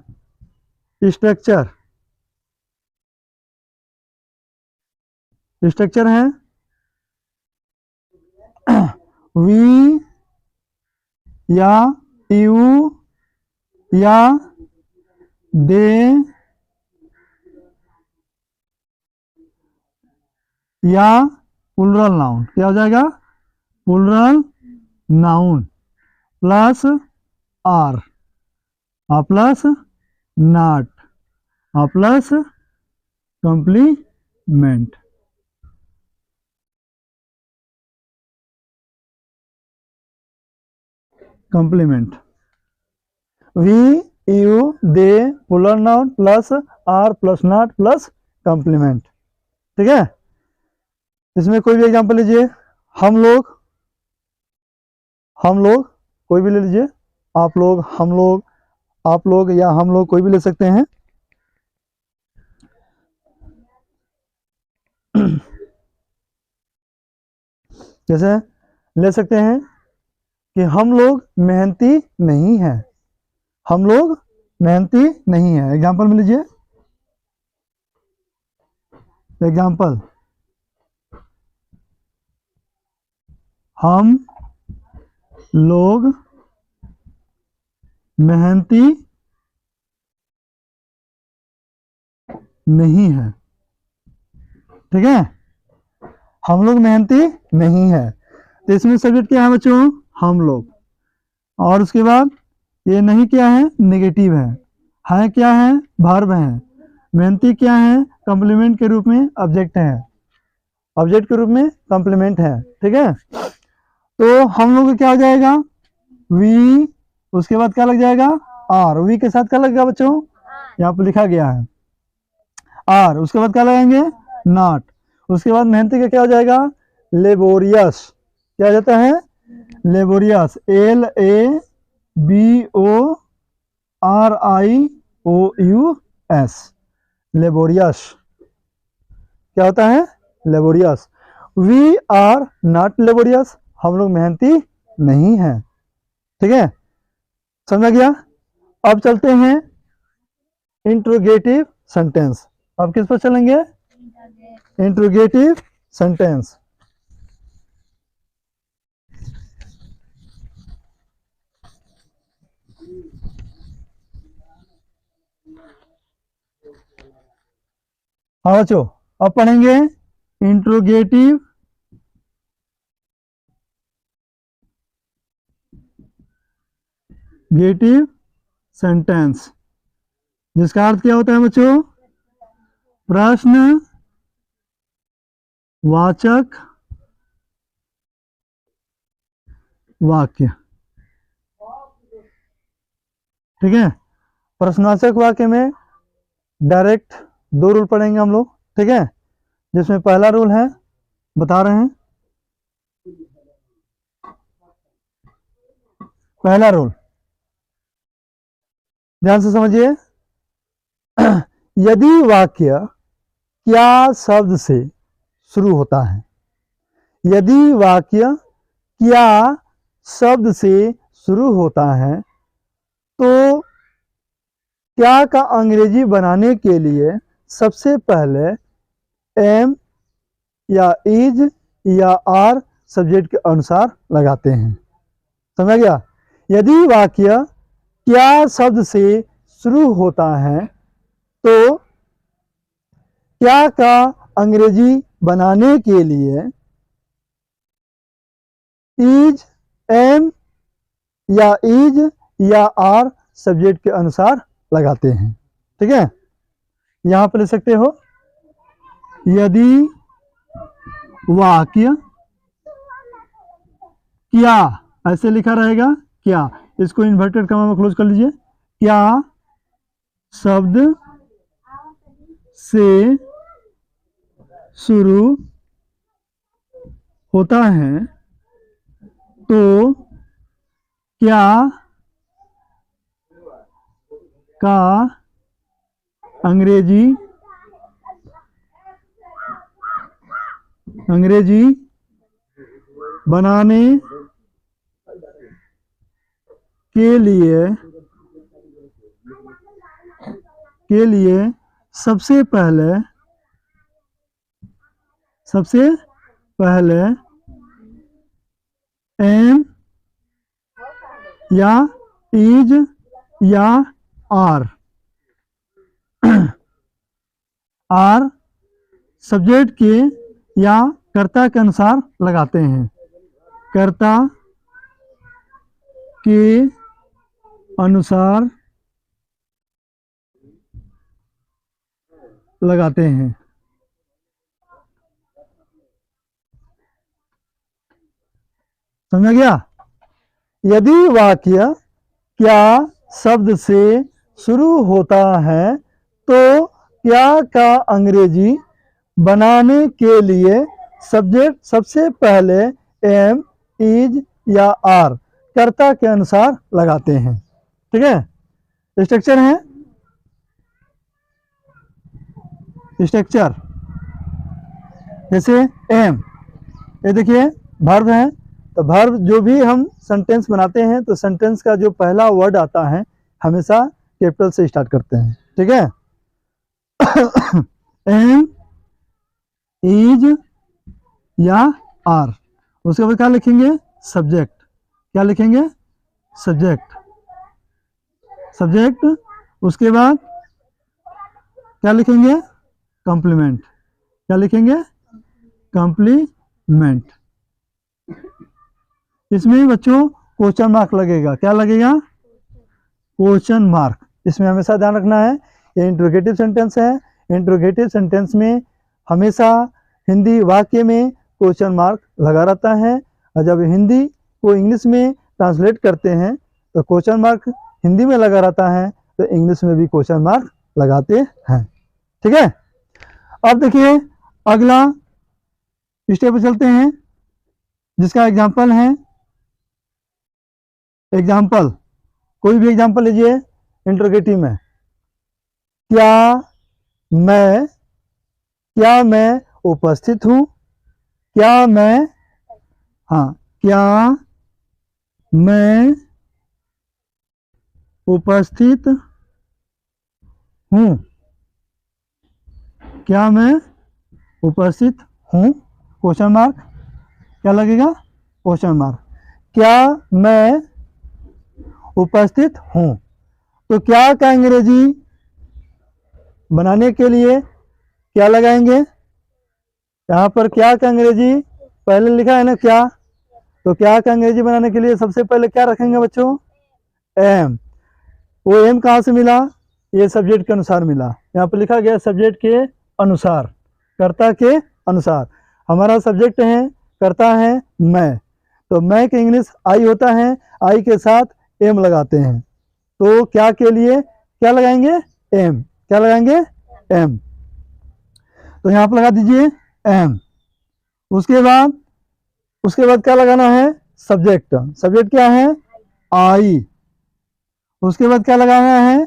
स्ट्रक्चर है वी या यू या दे या प्लूरल नाउन, क्या हो जाएगा, plural noun plus are plus not plus complement. Complement we, you, they, plural noun plus are plus not plus complement. ठीक है। इसमें कोई भी एग्जांपल लीजिए, हम लोग कोई भी ले लीजिए, आप लोग, हम लोग, आप लोग या हम लोग, कोई भी ले सकते हैं। जैसे ले सकते हैं कि हम लोग मेहनती नहीं हैं, हम लोग मेहनती नहीं है। एग्जांपल में लीजिए, एग्जांपल, हम लोग मेहनती नहीं है। ठीक है, हम लोग मेहनती नहीं है, तो इसमें सब्जेक्ट क्या है बच्चों, हम लोग। और उसके बाद ये नहीं क्या है, नेगेटिव है क्या है, वर्ब है। मेहनती क्या है, कॉम्प्लीमेंट के रूप में ऑब्जेक्ट है, ऑब्जेक्ट के रूप में कॉम्प्लीमेंट है। ठीक है, तो हम लोग क्या हो जाएगा, वी, उसके बाद क्या लग जाएगा, आर। वी के साथ क्या लगेगा बच्चों, यहाँ पर लिखा गया है आर। उसके बाद क्या लगाएंगे, नॉट। उसके बाद मेहनती का क्या हो जाएगा, लेबोरियस। क्या जाता है, लेबोरियस, LABORIOUS, लेबोरियस। क्या होता है, laborious. We are not laborious, हम लोग मेहनती नहीं हैं। ठीक है, समझ गया। अब चलते हैं इंट्रोगेटिव सेंटेंस। अब किस पर चलेंगे? Interrogative sentence. हाँ बच्चों, अब पढ़ेंगे इंट्रोगेटिव सेंटेंस, जिसका अर्थ क्या होता है बच्चों? प्रश्न वाचक वाक्य। ठीक है, प्रश्नवाचक वाक्य में डायरेक्ट 2 रूल पढ़ेंगे हम लोग। ठीक है, जिसमें पहला रूल है, बता रहे हैं, पहला रूल ध्यान से समझिए। यदि वाक्य क्या शब्द से शुरू होता है, यदि वाक्य क्या शब्द से शुरू होता है, तो क्या का अंग्रेजी बनाने के लिए सबसे पहले एम या इज या आर सब्जेक्ट के अनुसार लगाते हैं। समझ गया? यदि वाक्य क्या शब्द से शुरू होता है, तो क्या का अंग्रेजी बनाने के लिए इज, एम या इज या आर सब्जेक्ट के अनुसार लगाते हैं। ठीक है, यहां पर लिख सकते हो, यदि वाक्य क्या, ऐसे लिखा रहेगा क्या, इसको इन्वर्टेड कॉमा में क्लोज कर लीजिए, क्या शब्द से शुरू होता है, तो क्या का अंग्रेजी बनाने के लिए सबसे पहले एम या इज या आर सब्जेक्ट के या कर्ता के अनुसार लगाते हैं, कर्ता के अनुसार लगाते हैं। समझा गया? यदि वाक्य क्या शब्द से शुरू होता है, तो क्या का अंग्रेजी बनाने के लिए सब्जेक्ट सबसे पहले एम, इज या आर कर्ता के अनुसार लगाते हैं। ठीक है, स्ट्रक्चर है, स्ट्रक्चर जैसे एम, ये देखिए वर्ब है, तो वर्ब जो भी हम सेंटेंस बनाते हैं, तो सेंटेंस का जो पहला वर्ड आता है हमेशा कैपिटल से स्टार्ट करते हैं। ठीक है, एम, इज या आर, उसके बाद क्या लिखेंगे? सब्जेक्ट। क्या लिखेंगे? सब्जेक्ट। उसके बाद क्या लिखेंगे? कॉम्प्लीमेंट। क्या लिखेंगे? कॉम्प्लीमेंट। इसमें बच्चों क्वेश्चन मार्क लगेगा। क्या लगेगा? Question mark. इसमें हमेशा ध्यान रखना है, ये इंट्रोगेटिव सेंटेंस है। इंट्रोगेटिव सेंटेंस में हमेशा हिंदी वाक्य में क्वेश्चन मार्क लगा रहता है, और जब हिंदी को इंग्लिश में ट्रांसलेट करते हैं तो क्वेश्चन मार्क हिंदी में लगा रहता है, तो इंग्लिश में भी क्वेश्चन मार्क लगाते हैं। ठीक है, अब देखिए अगला स्टेप पे चलते हैं, जिसका एग्जाम्पल है, एग्जाम्पल कोई भी एग्जाम्पल लीजिए इंट्रोगेटिव में। क्या मैं उपस्थित हूँ? क्या मैं, हाँ, क्या मैं उपस्थित हूँ, क्या मैं उपस्थित हूँ, क्वेश्चन मार्क, क्या लगेगा, क्वेश्चन मार्क, क्या मैं उपस्थित हूँ। तो क्या का अंग्रेजी बनाने के लिए क्या लगाएंगे, यहाँ पर क्या का अंग्रेजी पहले लिखा है ना क्या, तो क्या का अंग्रेजी बनाने के लिए सबसे पहले क्या रखेंगे बच्चों, एम। वो एम कहाँ से मिला, ये सब्जेक्ट के अनुसार मिला, यहाँ पर लिखा गया सब्जेक्ट के अनुसार, कर्ता के अनुसार। हमारा सब्जेक्ट है, कर्ता है मैं, तो मैं के इंग्लिश आई होता है, आई के साथ एम लगाते हैं, तो क्या के लिए क्या लगाएंगे, एम, क्या लगाएंगे, एम। तो यहाँ पर लगा दीजिए एम। उसके बाद क्या लगाना है, सब्जेक्ट, सब्जेक्ट क्या है, आई। उसके बाद क्या लगाना है,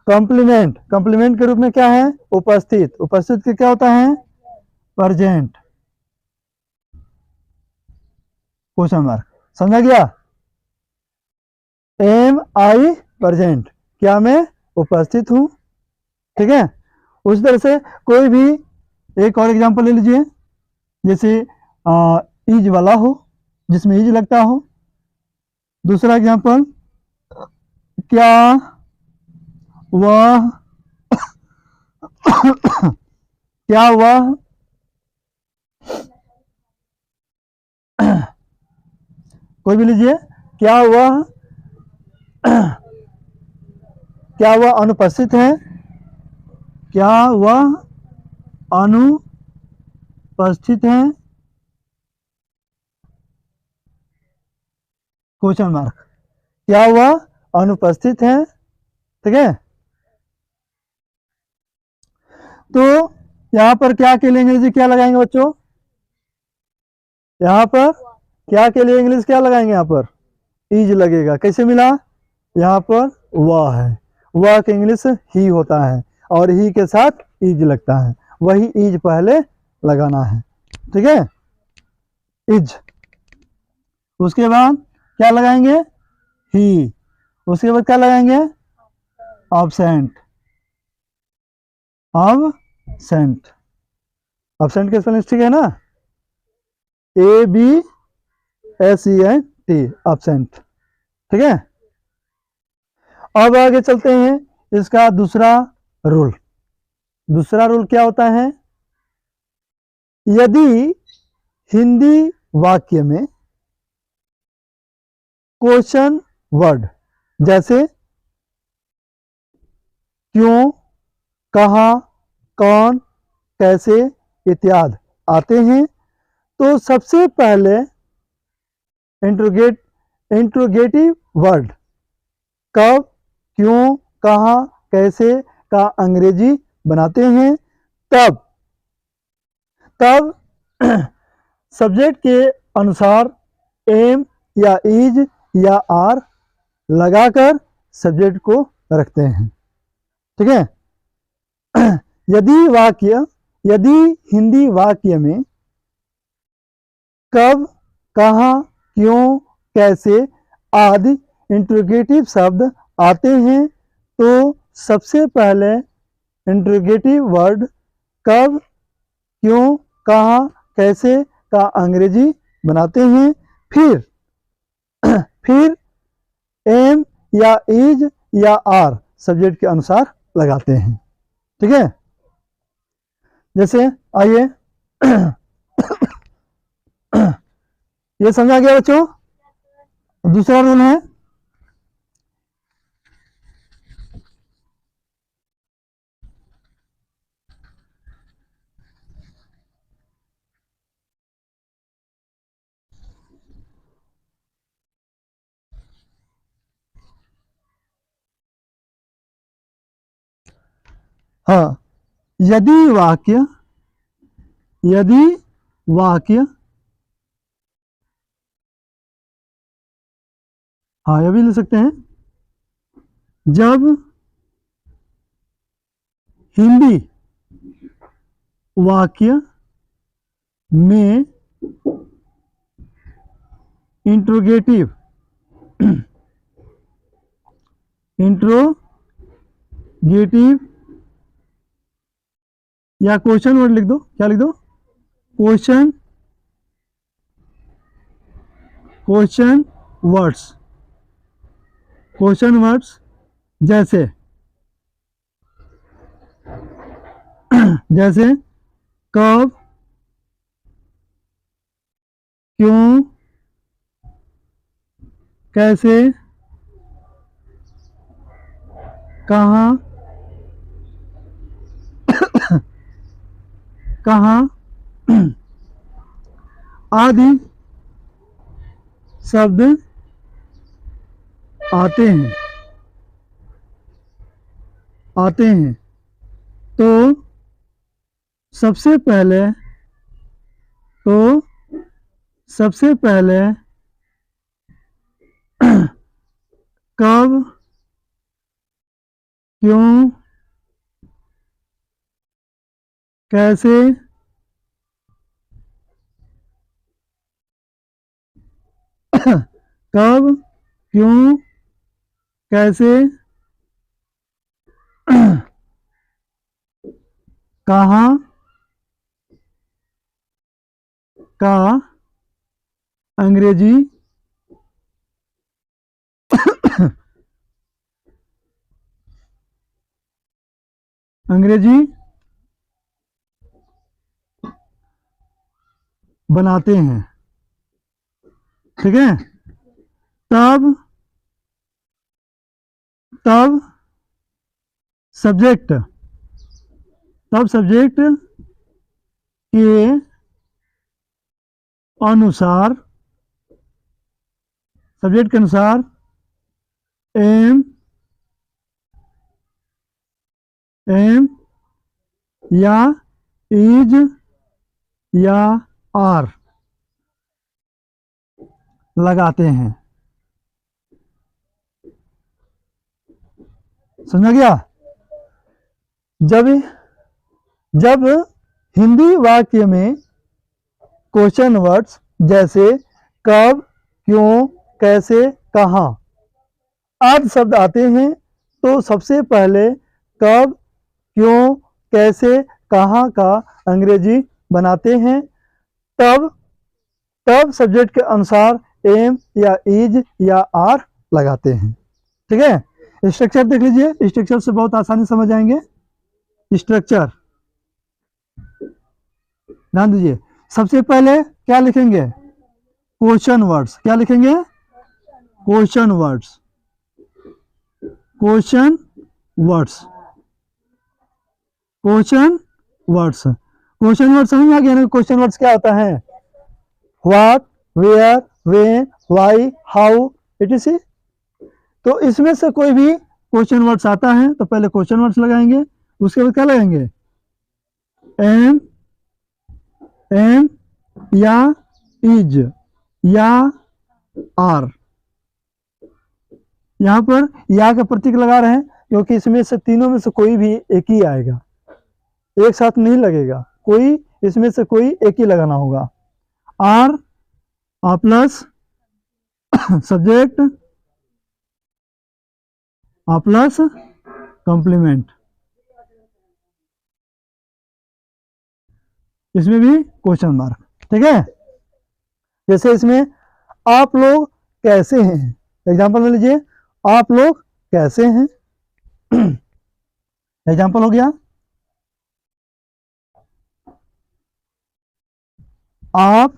कॉम्प्लीमेंट, कॉम्प्लीमेंट के रूप में क्या है, उपस्थित, उपस्थित के क्या होता है, प्रेजेंट, क्वेश्चन मार्क, समझा गया, एम आई प्रेजेंट, क्या मैं उपस्थित हूं, ठीक है। उस तरह से कोई भी एक और एग्जांपल ले लीजिए, जैसे इज वाला हो, जिसमें इज लगता हो। दूसरा एग्जांपल, क्या वह क्या वह कोई भी लीजिए, क्या वह क्या वह अनुपस्थित है, क्या वह अनुपस्थित है, क्वेश्चन मार्क, क्या वह अनुपस्थित है, ठीक है। तो यहाँ पर क्या के लिए अंग्रेजी क्या लगाएंगे बच्चों, यहाँ पर क्या के लिए इंग्लिश क्या लगाएंगे, यहाँ पर इज लगेगा, कैसे मिला, यहाँ पर वह है, वह के इंग्लिश ही होता है और ही के साथ इज लगता है, वही इज पहले लगाना है, ठीक है, इज। उसके बाद क्या लगाएंगे, ही। उसके बाद क्या लगाएंगे, ऑब्सेंट, ऑब्सेंट, ऑब्सेंट के स्पेलिंग ठीक है ना, ABSENT, ऑब्सेंट, ठीक है। अब आगे चलते हैं, इसका दूसरा रूल, दूसरा रूल क्या होता है, यदि हिंदी वाक्य में क्वेश्चन वर्ड जैसे क्यों, कहाँ, कौन, कैसे इत्यादि आते हैं, तो सबसे पहले इंट्रोगेटिव वर्ड कब, क्यों, कहाँ, कैसे का अंग्रेजी बनाते हैं, तब तब सब्जेक्ट के अनुसार एम या इज या आर लगाकर सब्जेक्ट को रखते हैं, ठीक है। यदि हिंदी वाक्य में कब, कहाँ, क्यों, कैसे आदि इंट्रोगेटिव शब्द आते हैं, तो सबसे पहले इंट्रोगेटिव वर्ड कब, क्यों, कहाँ, कैसे का अंग्रेजी बनाते हैं, फिर एम या इज या आर सब्जेक्ट के अनुसार लगाते हैं, ठीक है। जैसे आइए ये समझा गया बच्चों, दूसरा रूल है, हाँ, यदि वाक्य हाँ ये भी ले सकते हैं, जब हिंदी वाक्य में इंट्रोगेटिव या क्वेश्चन वर्ड लिख दो, क्या लिख दो, क्वेश्चन वर्ड्स जैसे कब, क्यों, कैसे, कहाँ, आदि शब्द आते हैं तो सबसे पहले कब, क्यों, कैसे, कब, क्यों, कैसे, कहाँ का अंग्रेजी बनाते हैं, ठीक है। तब सब्जेक्ट के अनुसार एम या इज या आर लगाते हैं, समझा गया। जब हिंदी वाक्य में क्वेश्चन वर्ड्स जैसे कब, क्यों, कैसे, कहाँ आदि शब्द आते हैं तो सबसे पहले कब, क्यों, कैसे, कहाँ का अंग्रेजी बनाते हैं। तब सब्जेक्ट के अनुसार एम या इज या आर लगाते हैं, ठीक है। स्ट्रक्चर देख लीजिए, स्ट्रक्चर से बहुत आसानी समझ आएंगे। स्ट्रक्चर ध्यान दीजिए, सबसे पहले क्या लिखेंगे, क्वेश्चन वर्ड्स, क्या लिखेंगे, क्वेश्चन वर्ड्स समझ में आ गया ना। क्वेश्चन वर्ड्स क्या होता है, what, where, when, why, how, etc। तो इसमें से कोई भी क्वेश्चन वर्ड्स आता है तो पहले क्वेश्चन वर्ड्स लगाएंगे, उसके बाद क्या लगाएंगे, एम या इज या आर। यहां पर या का प्रतीक लगा रहे हैं क्योंकि इसमें से तीनों में से कोई भी एक ही आएगा, एक साथ नहीं लगेगा, कोई इसमें से कोई एक ही लगाना होगा। Are plus subject plus complement, इसमें भी क्वेश्चन मार्क, ठीक है। जैसे इसमें आप लोग कैसे हैं, एग्जांपल ले लीजिए, आप लोग कैसे हैं एग्जांपल हो गया, आप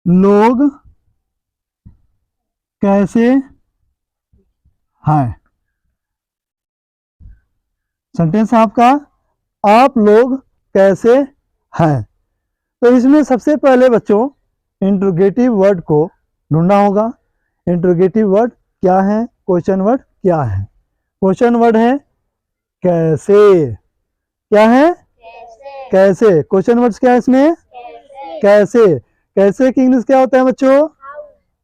लोग कैसे हैं, सेंटेंस आपका आप लोग कैसे हैं। तो इसमें सबसे पहले बच्चों इंट्रोगेटिव वर्ड को ढूंढना होगा। इंट्रोगेटिव वर्ड क्या है, क्वेश्चन वर्ड क्या है। क्वेश्चन वर्ड है कैसे, क्या है, कैसे। क्वेश्चन वर्ड्स क्या है इसमें, कैसे की इंग्लिश क्या होता है बच्चों,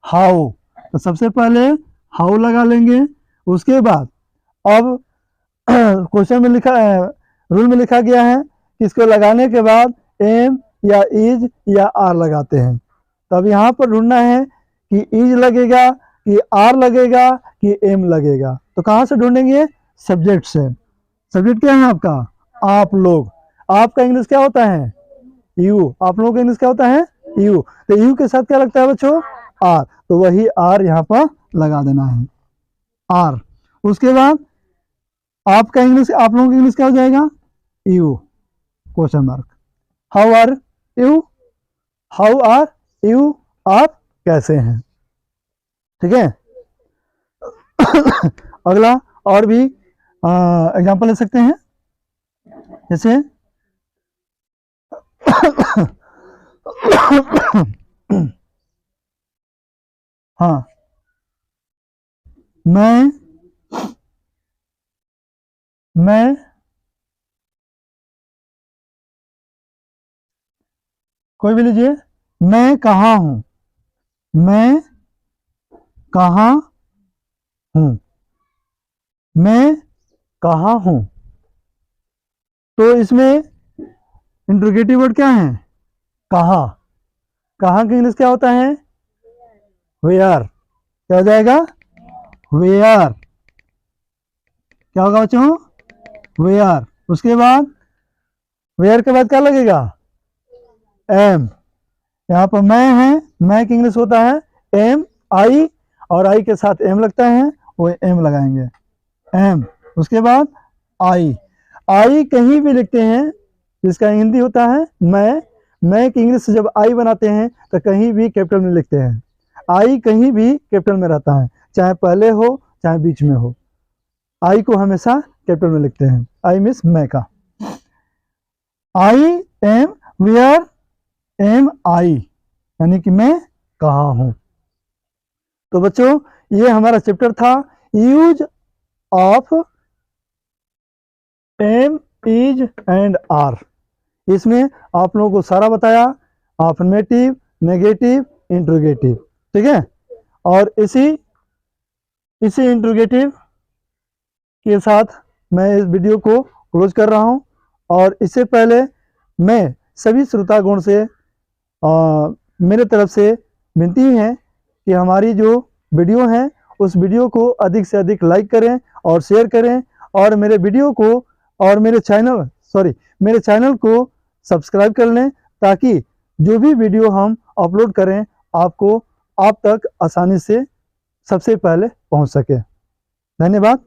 हाउ। तो सबसे पहले हाउ लगा लेंगे, उसके बाद अब क्वेश्चन में लिखा, रूल में लिखा गया है कि इसको लगाने के बाद एम या इज या आर लगाते हैं। तो अब यहाँ पर ढूंढना है कि इज लगेगा कि आर लगेगा कि एम लगेगा। तो कहाँ से ढूंढेंगे? सब्जेक्ट से। सब्जेक्ट क्या है आपका? आप लोग। आपका इंग्लिश क्या होता है? यू। आप लोगों का इंग्लिश क्या होता है? यू। तो यू के साथ क्या लगता है बच्चों? आर। तो वही आर यहाँ पर लगा देना है, आर। उसके बाद आपका इंग्लिश, आप लोगों का इंग्लिश क्या हो जाएगा? You question mark. How are you? How are you? आप कैसे हैं? ठीक है। अगला और भी एग्जांपल ले सकते हैं, जैसे हाँ, मैं कोई भी लीजिए। मैं कहाँ हूं? मैं कहाँ हूं? मैं कहाँ हूं? तो इसमें इंट्रोगेटिव वर्ड क्या है? कहाँ। कहाँ का इंग्लिश क्या होता है? वेयर। क्या हो जाएगा? वेयर। क्या होगा बच्चों? वेयर। उसके बाद वेयर के बाद क्या लगेगा? एम। यहाँ पर मैं है, मैं का इंग्लिश होता है एम आई, और आई के साथ एम लगता है, वो एम लगाएंगे, एम। उसके बाद आई। आई कहीं भी लिखते हैं, जिसका हिंदी होता है मैं की इंग्लिश जब आई बनाते हैं तो कहीं भी कैपिटल में लिखते हैं। आई कहीं भी कैपिटल में रहता है, चाहे पहले हो चाहे बीच में हो, आई को हमेशा कैपिटल में लिखते हैं। आई मीन्स मैं का। आई एम वेयर एम आई, यानी कि मैं कहाँ हूं। तो बच्चों ये हमारा चैप्टर था, use of am is and are. इसमें आप लोगों को सारा बताया, अफर्मेटिव, नेगेटिव, इंट्रोगेटिव। ठीक है। और इसी इंट्रोगेटिव के साथ मैं इस वीडियो को क्लोज कर रहा हूं। और इससे पहले मैं सभी श्रोतागण से मेरे तरफ से विनती है कि हमारी जो वीडियो है उस वीडियो को अधिक से अधिक लाइक करें और शेयर करें, और मेरे वीडियो को और मेरे चैनल को सब्सक्राइब कर लें, ताकि जो भी वीडियो हम अपलोड करें आपको आप तक आसानी से सबसे पहले पहुंच सके। धन्यवाद।